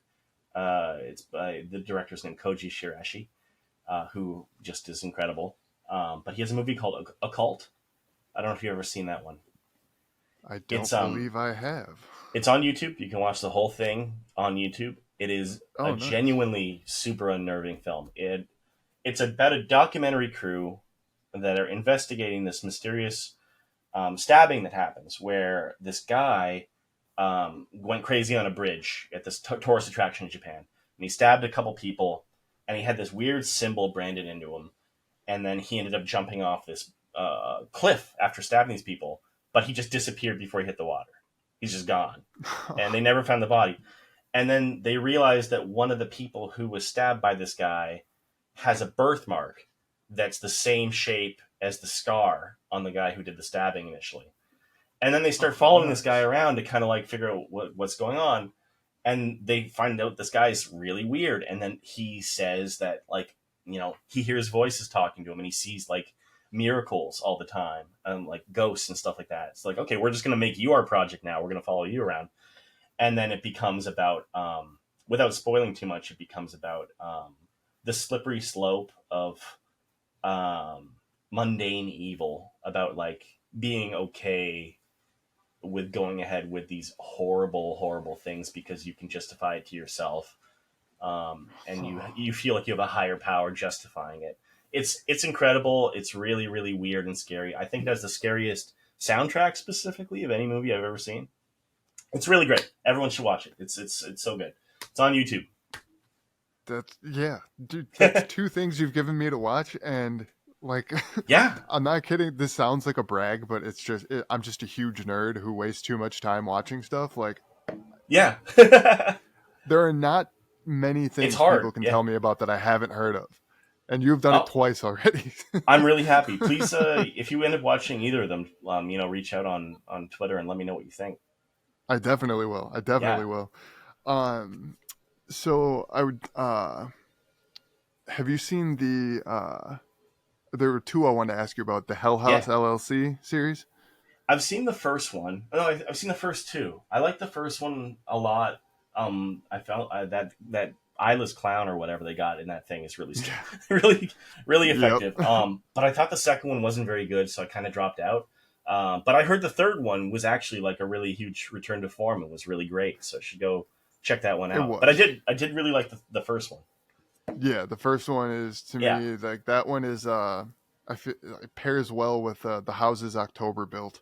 it's by the director's name Koji Shirashi, who just is incredible. But he has a movie called Occult. I don't know if you've ever seen that one. I It's don't believe I have. it's on YouTube. You can watch the whole thing on YouTube. It is a Oh, nice. genuinely super unnerving film. It's about a documentary crew that are investigating this mysterious stabbing that happens, where this guy went crazy on a bridge at this tourist attraction in Japan, and he stabbed a couple people, and he had this weird symbol branded into him, and then he ended up jumping off this cliff after stabbing these people, but he just disappeared before he hit the water. He's just gone, and they never found the body. And then they realized that one of the people who was stabbed by this guy has a birthmark that's the same shape as the scar on the guy who did the stabbing initially. And then they start Oh, following this guy nice. around to kind of like figure out what's going on. And they find out this guy's really weird. And then he says that, like, he hears voices talking to him and he sees like miracles all the time and like ghosts and stuff like that. It's like, okay, we're just going to make you our project now. We're going to follow you around. And then it becomes about, without spoiling too much, it becomes about the slippery slope of um, mundane evil, about like being okay with going ahead with these horrible, horrible things because you can justify it to yourself, and you feel like you have a higher power justifying it. It's incredible. It's really really weird and scary. I think that's the scariest soundtrack specifically of any movie I've ever seen. It's really great. Everyone should watch it. It's so good. It's on YouTube. That's yeah, dude. That's two things you've given me to watch, and like, Yeah, I'm not kidding. This sounds like a brag, but I'm just a huge nerd who wastes too much time watching stuff. Like, yeah. there are not many It's things people hard. can Yeah. tell me about that I haven't heard of, and you've done it Oh, twice already. I'm really happy. Please, if you end up watching either of them, reach out on Twitter and let me know what you think. I definitely will. I Yeah. definitely will. Um, so I would. have you seen there were two I wanted to ask you about, the Hell House Yeah, LLC series? I've seen the first one. Oh, no, I've seen the first two. I like the first one a lot. I felt that eyeless clown or whatever they got in that thing is really Yeah. really really Yep. effective. But I thought the second one wasn't very good, so I kind of dropped out. But I heard the third one was actually like a really huge return to form and was really great. So I should go check that one It out. But was. I did really like the first one. Yeah, the first one is, to Yeah, me, like that one is it pairs well with the houses October built.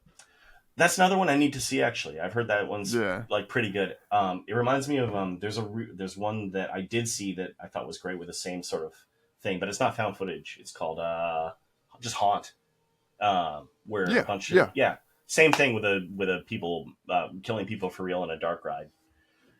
that's another one I need to see. Actually, I've heard that one's Yeah. like pretty good. It reminds me of there's one that I did see that I thought was great with the same sort of thing, but it's not found footage. It's called just Haunt, where a Yeah. bunch of Yeah. same thing with a people killing people for real in a dark ride.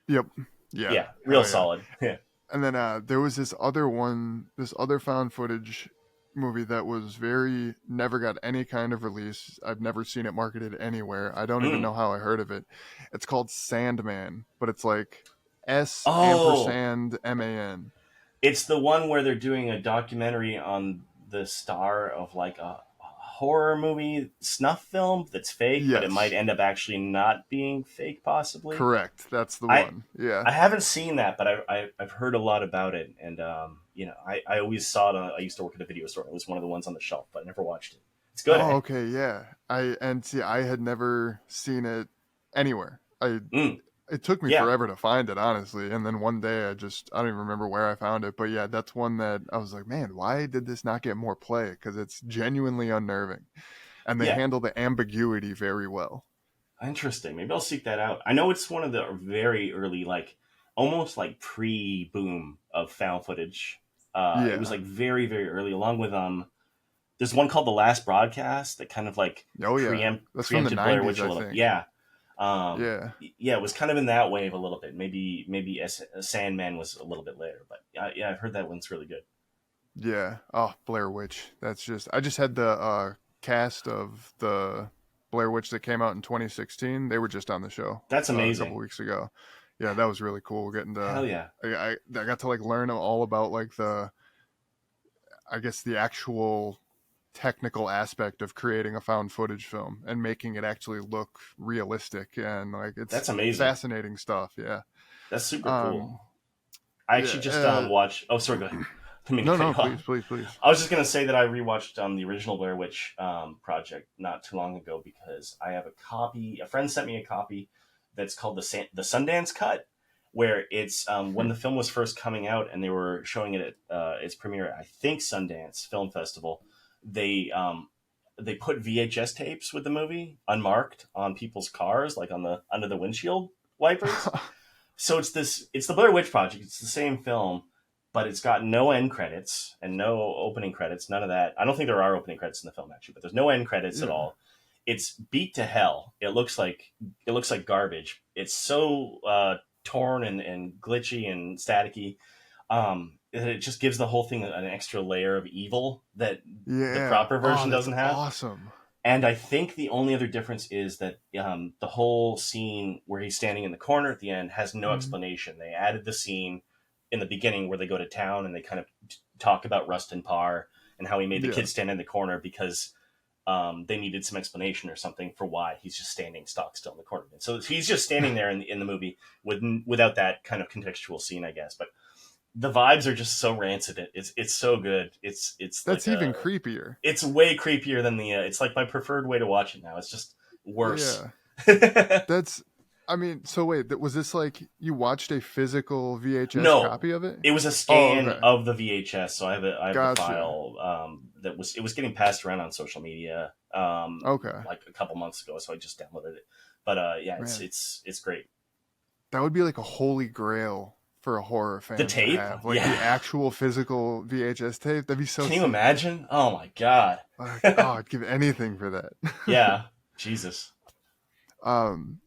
Yep. Yeah. Yeah, real Hell yeah. solid. Yeah. And then there was this other one, this other found footage movie that was very never got any kind of release. I've never seen it marketed anywhere. I don't even Mm. know how I heard of it. It's called Sandman, but it's like S Oh, ampersand MAN. it's the one where they're doing a documentary on the star of like a horror movie snuff film that's fake, but it might Yes, end up actually not being fake, possibly. correct. That's the I one. Yeah. I haven't seen that, but I've heard a lot about it, and I always saw it. I used to work at a video store. It was one of the ones on the shelf, but I never watched it. It's good, Oh, eh? okay, yeah. I had never seen it anywhere. I Mm, It took me yeah, forever to find it, honestly, and then one day I don't even remember where I found it, but yeah, that's one that I was like, man, why did this not get more play? Because it's genuinely unnerving, and they yeah. handle the ambiguity very well. Interesting. Maybe I'll seek that out. I know it's one of the very early, like almost like pre-boom of found footage. It was Yeah. like very, very early, along with there's one called The Last Broadcast that kind of like Oh yeah, that's from the preempted Blair '90s, Witch a I little. think. Yeah. Yeah. Yeah, it was kind of in that wave a little bit. Maybe Sandman was a little bit later, but yeah, I've heard that one's really good. Yeah. Oh, Blair Witch. I just had the cast of the Blair Witch that came out in 2016. They were just on the show That's a couple amazing. weeks ago. Yeah, that was really cool. Hell yeah. I got to like learn all about like I guess the actual technical aspect of creating a found footage film and making it actually look realistic, and like it's That's amazing. fascinating stuff. Yeah. That's super cool. Um. I Yeah. actually just watched. Oh, sorry. Go ahead. Didn't mean to No. cut No. you off. Please. Please. Please. I was just gonna say that I rewatched the original Blair Witch project not too long ago because I have a copy. A friend sent me a copy that's called the Sundance Cut, where it's when the film was first coming out and they were showing it at its premiere. I think Sundance Film Festival. They they put VHS tapes with the movie unmarked on people's cars, like on the under the windshield wipers. So it's the Blair Witch Project. It's the same film, but it's got no end credits and no opening credits. None of that. I don't think there are opening credits in the film actually, but there's no end credits at Yeah. all. It's beat to hell. It looks like garbage. It's so torn and glitchy and staticky. It just gives the whole thing an extra layer of evil that the Yeah. proper Oh, version that's doesn't have. awesome. And I think the only other difference is that the whole scene where he's standing in the corner at the end has no Mhm. explanation. They added the scene in the beginning where they go to town and they kind of talk about Rustin Parr and how he made the Yeah. kid stand in the corner because they needed some explanation or something for why he's just standing stock still in the corner. So he's just standing there in the movie without that kind of contextual scene, I guess. But the vibes are just so rancid. It's so good. It's like That's even creepier. it's way creepier than the. It's like my preferred way to watch it now. It's just worse. Yeah. That's. I mean, so wait, was this like you watched a physical VHS No, copy of it? it was a Oh, scan okay. of the VHS. So I have the Gotcha. file that was it was getting passed around on social media Okay. like a couple months ago. So I just downloaded it. But yeah, Man, it's great. that would be like a holy grail for a horror The fan to tape, have. Like the yeah. actual physical VHS tape. That'd be so Can you sick. imagine? Oh my god. Like, oh, I'd give anything for that. Yeah, Jesus.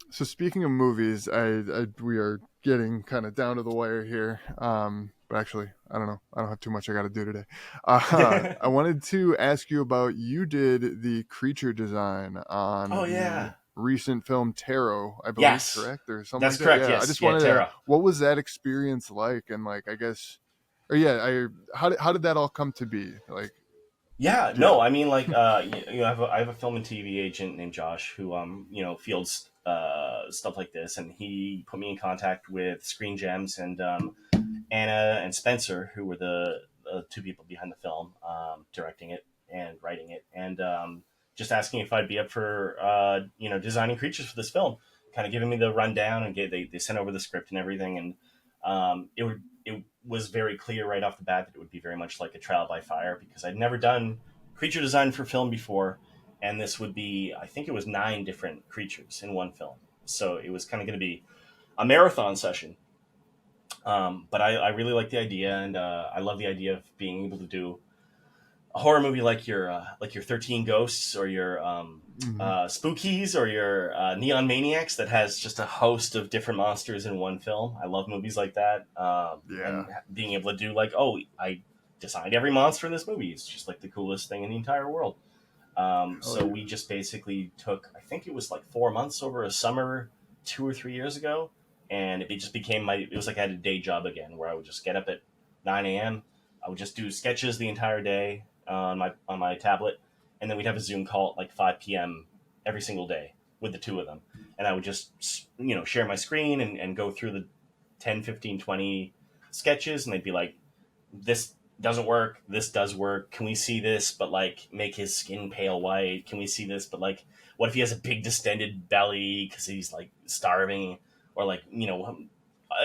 So speaking of movies, we are getting kind of down to the wire here. But actually, I don't know. I don't have too much I got to do today. I wanted to ask you about, you did the creature design Oh on the yeah. recent film Tarot, I believe, Yes, correct, or something that's like that. correct. Yeah, I Yes, just yeah, wanted to. Tara. What was that experience like? And like, I guess or yeah, how did that all come to be? Like, Yeah, yeah. no, I mean, like, I have a film and TV agent named Josh who, fields stuff like this, and he put me in contact with Screen Gems and Anna and Spencer, who were the two people behind the film, directing it and writing it, and just asking if I'd be up for, designing creatures for this film, kind of giving me the rundown, and they sent over the script and everything, and it was very clear right off the bat that it would be very much like a trial by fire because I'd never done creature design for film before, and this would be, I think it was 9 different creatures in one film, so it was kind of going to be a marathon session. But I really like the idea, and I love the idea of being able to do a horror movie like your 13 Ghosts or your Hmm. Spookies or your Neon Maniacs that has just a host of different monsters in one film. I love movies like that, Yeah. and being able to do like, oh, I designed every monster in this movie. It's just like the coolest thing in the entire world. Hell So yeah. we just basically took, I think it was like 4 months over a summer, 2 or 3 years ago, and it just became my. It was like I had a day job again, where I would just get up at 9 a.m. I would just do sketches the entire day on my tablet, and then we'd have a Zoom call at like 5 p.m. every single day with the two of them, and I would just share my screen and go through the 10, 15, 20 sketches, and they'd be like, this doesn't work. This does work. Can we see this, but like make his skin pale white? Can we see this, but like, what if he has a big distended belly because he's like starving, or like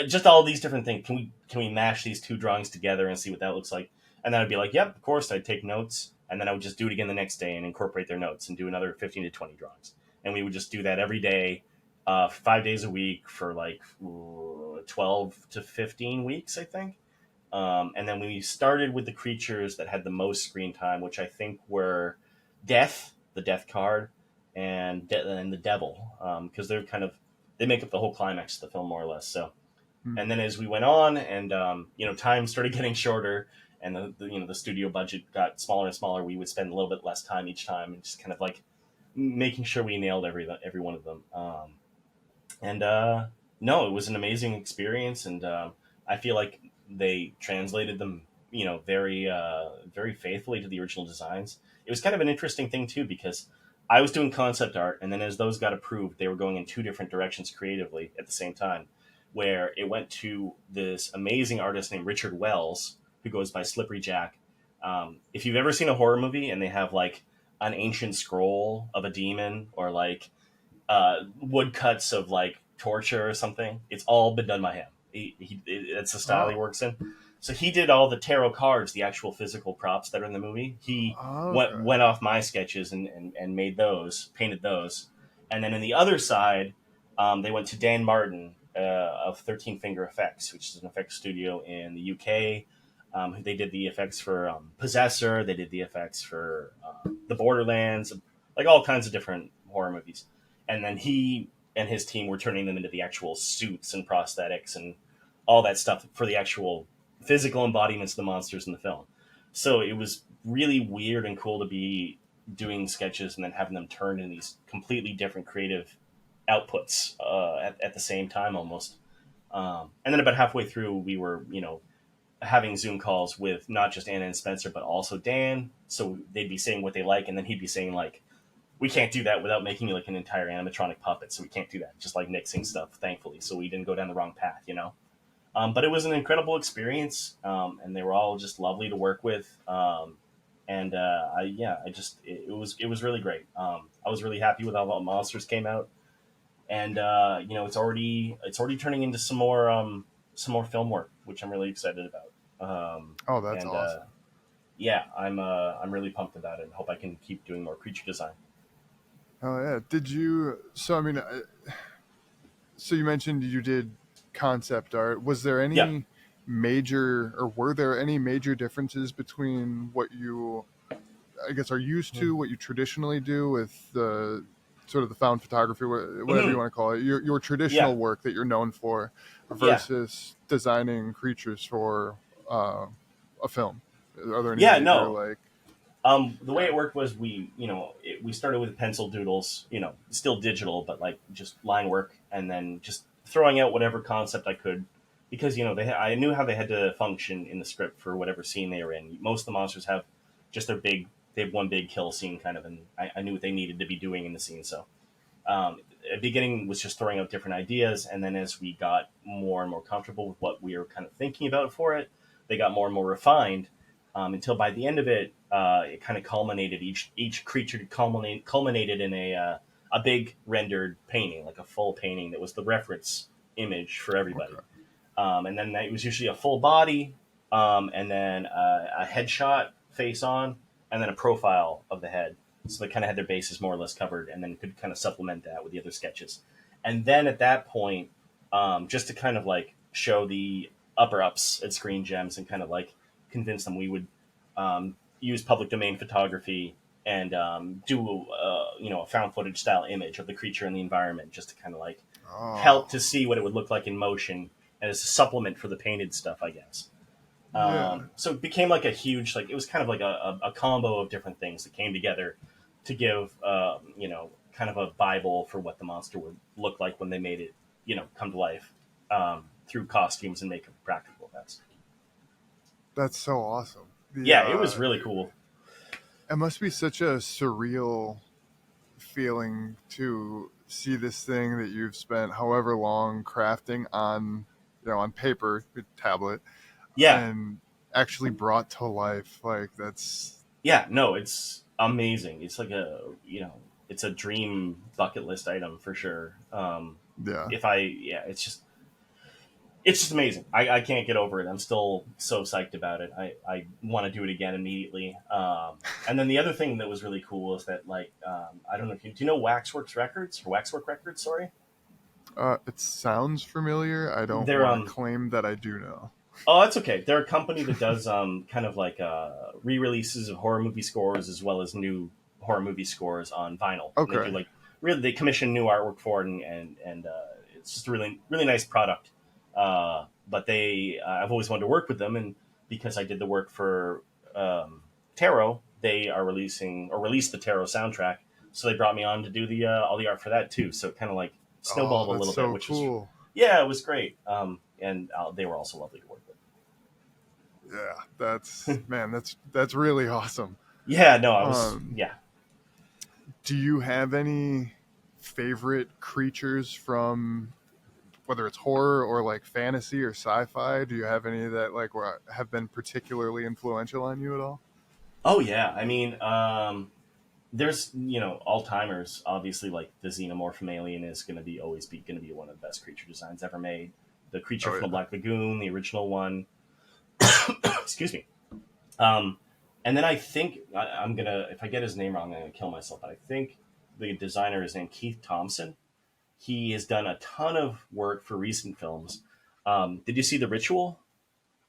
just all these different things. Can we mash these two drawings together and see what that looks like? And then I'd be like, yep, of course. I'd take notes, and then I would just do it again the next day and incorporate their notes and do another 15 to 20 drawings, and we would just do that every day. 5 days a week for like 12 to 15 weeks, I think. And then we started with the creatures that had the most screen time, which I think were Death, the Death card, and the Devil, because they make up the whole climax of the film more or less. So, Hmm. and then as we went on, and time started getting shorter, and the studio budget got smaller and smaller, we would spend a little bit less time each time, and just kind of like making sure we nailed every one of them. And No, it was an amazing experience, and I feel like they translated them, very faithfully to the original designs. It was kind of an interesting thing too because I was doing concept art, and then as those got approved, they were going in 2 different directions creatively at the same time. Where it went to this amazing artist named Richard Wells, who goes by Slippery Jack. If you've ever seen a horror movie and they have like an ancient scroll of a demon or like woodcuts of like torture or something. It's all been done by him. It's the style he Oh. works in. So he did all the tarot cards, the actual physical props that are in the movie. He went Okay. went off my sketches and made those, painted those, and then in the other side, they went to Dan Martin of 13 Finger Effects, which is an effects studio in the UK. They did the effects for Possessor. They did the effects for the Borderlands, like all kinds of different horror movies. And then he and his team were turning them into the actual suits and prosthetics and all that stuff for the actual physical embodiments of the monsters in the film. So it was really weird and cool to be doing sketches and then having them turned in these completely different creative outputs at the same time almost. And then about halfway through, we were, having Zoom calls with not just Anna and Spencer, but also Dan. So they'd be saying what they like, and then he'd be saying like, we can't do that without making like an entire animatronic puppet. So we can't do that. Just like mixing stuff, thankfully. So we didn't go down the wrong path. But it was an incredible experience, and they were all just lovely to work with. And it was really great. I was really happy with how the monsters came out, and it's already turning into some more film work, which I'm really excited about. Oh, that's And awesome. Yeah, I'm really pumped about it, and hope I can keep doing more creature design. Oh yeah. Did you? So I mean, so you mentioned you did concept art. Was there Yeah. any major, or were there any major differences between what you, I guess, are used to, what you traditionally do with the sort of the found photography, whatever you Mhm. want to call it, your Yeah. traditional work that you're known for, Yeah. versus designing creatures for uh, a film? Are there any Yeah. major No. like? The way Yeah. it worked was we started with pencil doodles, still digital, but like just line work, and then just throwing out whatever concept I could because I knew how they had to function in the script for whatever scene they were in. Most of the monsters have just they have one big kill scene kind of, and I knew what they needed to be doing in the scene. So at the beginning was just throwing out different ideas, and then as we got more and more comfortable with what we were kind of thinking about for it, they got more and more refined, until by the end of it, it kind of culminated. Each creature culminated in a big rendered painting, like a full painting that was the reference image for everybody. Okay. And then it was usually a full body, and then a headshot face on, and then a profile of the head. So they kind of had their bases more or less covered, and then could kind of supplement that with the other sketches. And then at that point, just to kind of like show the upper ups at Screen Gems and kind of like convince them, we would use public domain photography and do a found footage style image of the creature and the environment, just to kind of like help Oh, to see what it would look like in motion as a supplement for the painted stuff, I guess. yeah. So it became like a huge, like it was kind of like a combo of different things that came together to give, kind of a Bible for what the monster would look like when they made it, come to life, through costumes and makeup practical effects. That's so awesome. The Yeah, it was really cool. It must be such a surreal feeling to see this thing that you've spent however long crafting on, on paper, tablet, Yeah, and actually brought to life. Like that's yeah, no, it's amazing. It's like it's a dream bucket list item for sure. yeah. Yeah, it's just amazing. I can't get over it. I'm still so psyched about it. I want to do it again immediately. And then the other thing that was really cool is that, like, I don't know if do you know Waxwork Records? Sorry, It sounds familiar. I don't they're want to claim that I do know. oh, that's okay. They're a company that does kind of like re-releases of horror movie scores as well as new horror movie scores on vinyl. And they do Okay. like really they commission new artwork for it, and it's just a really really nice product. But I've always wanted to work with them, and because I did the work for Tarot, they are released the Tarot soundtrack. So they brought me on to do the all the art for that too. So it kind of like Oh, snowballed a that's little bit, so which was cool. yeah, it was great. And they were also lovely to work with. Yeah, that's man, that's really awesome. Yeah, no, I was Um, yeah. do you have any favorite creatures from whether it's horror or like fantasy or sci-fi? Do you have any that like have been particularly influential on you at all? Oh yeah, I mean, there's all timers. Obviously, like the xenomorph alien is going to be one of the best creature designs ever made. The creature Oh from the yeah. Black Lagoon, the original one. Excuse me. Um, and then I think I'm gonna, if I get his name wrong, I'm gonna kill myself. But I think the designer is named Keith Thompson. He has done a ton of work for recent films. Did you see The Ritual?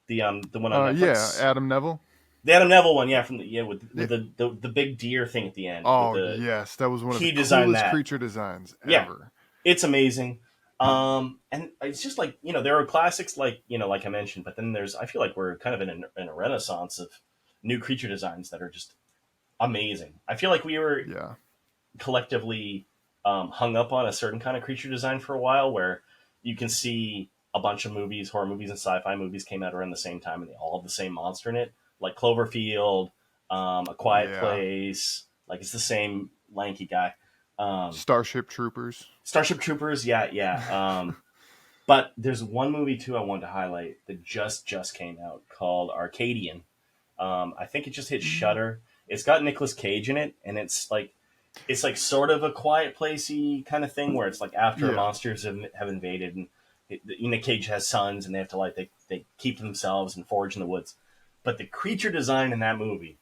The one on Yeah, Netflix? Adam Neville. The Adam Neville one, yeah, with Yeah. the big deer thing at the end. With Oh the yes, that was one of the he designed coolest that. creature designs Yeah, ever. it's amazing. And it's just like there are classics like like I mentioned, but then I feel like we're kind of in a renaissance of new creature designs that are just amazing. I feel like we were Yeah. collectively hung up on a certain kind of creature design for a while, where you can see a bunch of movies, horror movies and sci-fi movies came out around the same time, and they all have the same monster in it, like Cloverfield, A Quiet Yeah. Place. Like it's the same lanky guy. Um, Starship Troopers. Starship Troopers, yeah, yeah. But there's one movie too I wanted to highlight that just came out called Arcadian. I think it just hit Mm. Shutter. It's got Nicolas Cage in it, and it's like sort of a Quiet Placey kind of thing where it's like after Yeah. monsters have invaded, and Nick Cage has sons, and they have to they keep themselves and forage in the woods. But the creature design in that movie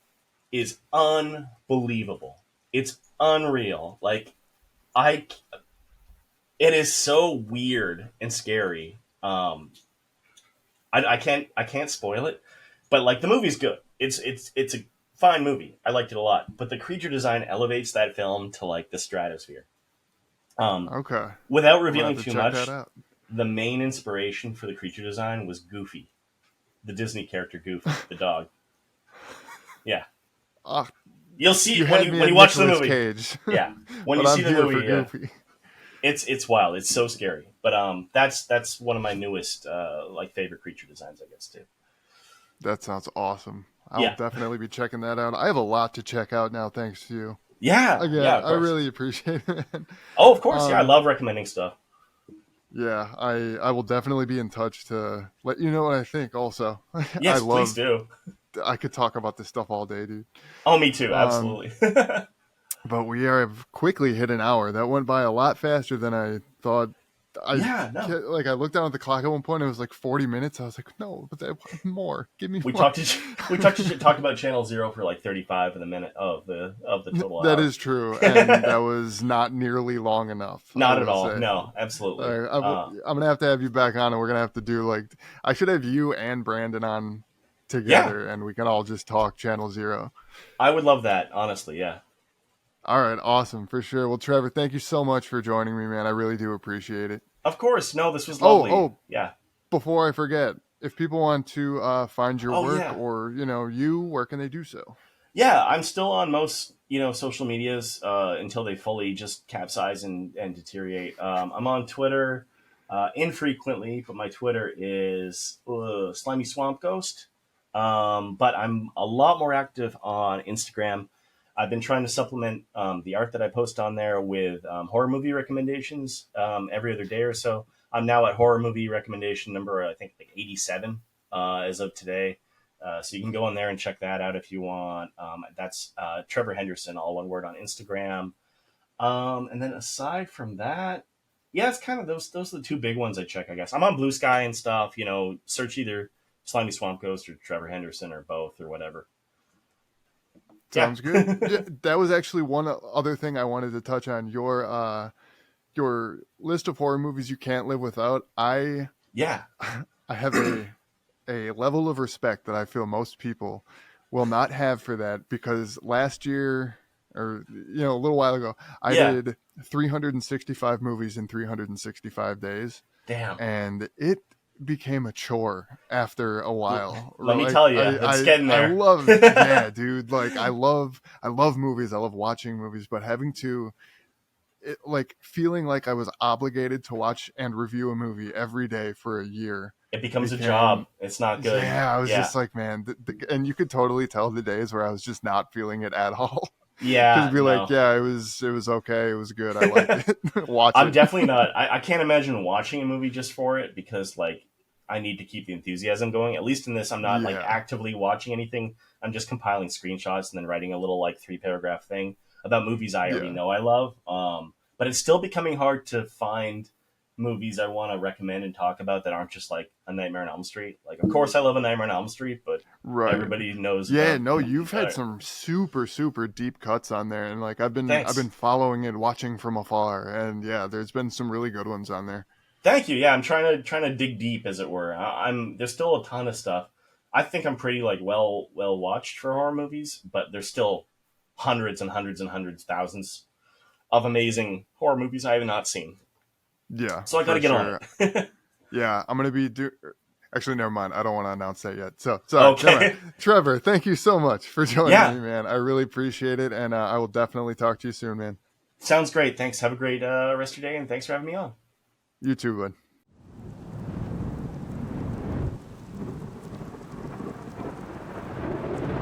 is unbelievable. It's unreal. Like I, it is so weird and scary. I can't spoil it, but like the movie's good. It's a fine movie. I liked it a lot, but the creature design elevates that film to like the stratosphere. Um, Okay. Without I'm gonna have revealing to too check that much, out. the main inspiration for the creature design was Goofy, the Disney character Goofy, the dog. Yeah, Ah, you'll see you it when had me when at you watch the Nicolas movie. Cage, Yeah, when you but see I'm the here for movie. Goofy. It's wild. It's so scary. But that's one of my newest like favorite creature designs, I guess too. That sounds awesome. I'll Yeah, definitely be checking that out. I have a lot to check out now, thanks to you. yeah, Again, yeah. Of I course. really appreciate it. Man. Oh, of course. Yeah, I Um, love recommending stuff. yeah, I will definitely be in touch to let you know what I think. Also, I Yes, please love. do. I could talk about this stuff all day, dude. Oh, me too. Um, Absolutely. but we have quickly hit an hour. That went by a lot faster than I thought. I Yeah. No. like I looked down at the clock at one point. It was like 40 minutes. I was like, no, but I want more. Give me We more. talked to talked about Channel Zero for like 35 of the minute of the total That hour. is true, and that was not nearly long enough. I Not at will all. say. No, absolutely. I'm gonna have to have you back on, and we're gonna have to do like I should have you and Brandon on Yeah, together, and we can all just talk Channel Zero. I would love that. Honestly, yeah. All right, awesome for sure. Well, Trevor, thank you so much for joining me, man. I really do appreciate it. Of course. No, this was Oh, lovely. oh, Yeah. before I forget, if people want to find your Oh work yeah. or you, where can they do so? Yeah, I'm still on most social medias until they fully just capsize and deteriorate. I'm on Twitter infrequently, but my Twitter is Slimy Swamp Ghost. But I'm a lot more active on Instagram. I've been trying to supplement the art that I post on there with horror movie recommendations every other day or so. I'm now at horror movie recommendation number I think like 87 as of today. So you can go on there and check that out if you want. That's Trevor Henderson, all one word on Instagram. And then aside from that, yeah, it's kind of those are the two big ones I check. I guess I'm on Blue Sky and stuff. Search either Slimy Swamp Ghost or Trevor Henderson or both or whatever. Yeah, Sounds good. Yeah, that was actually one other thing I wanted to touch on. Your list of horror movies you can't live without. yeah, I have a level of respect that I feel most people will not have for that because last year or a little while ago I yeah. did 365 movies in 365 days Damn. and it became a chore after a while. Let me Like tell you, it's getting I there. love yeah, dude. Like I love movies. I love watching movies, but having to like feeling like I was obligated to watch and review a movie every day for a year It becomes a job. became It's not good. yeah, I was Yeah, just like, man, and you could totally tell the days where I was just not feeling it at all. Because yeah. be like, No. yeah, it was okay, it was good, I liked it. Watch I'm it. definitely not. I can't imagine watching a movie just for it because like I need to keep the enthusiasm going. At least in this, I'm not like Yeah, actively watching anything. I'm just compiling screenshots and then writing a little like 3 paragraph thing about movies I already yeah, know I love. But it's still becoming hard to find movies I want to recommend and talk about that aren't just like a Nightmare on Elm Street. Like, of course, I love a Nightmare on Elm Street, but right. everybody knows Yeah, about. no, you've had Uh, some super super deep cuts on there, and like I've been Thanks. following and watching from afar, and yeah, there's been some really good ones on there. Thank you. Yeah, I'm trying to dig deep, as it were. I'm there's still a ton of stuff. I think I'm pretty like well watched for horror movies, but there's still hundreds and hundreds and hundreds, thousands of amazing horror movies I have not seen. Yeah, So I got to for get on sure. it. Yeah, I'm gonna be do. Actually, never mind. I don't want to announce that yet. So sorry. Never mind. Okay. Trevor, thank you so much for joining Yeah, me, man. I really appreciate it, and I will definitely talk to you soon, man. sounds great. Thanks. Have a great rest of your day, and thanks for having me on. You too, bud.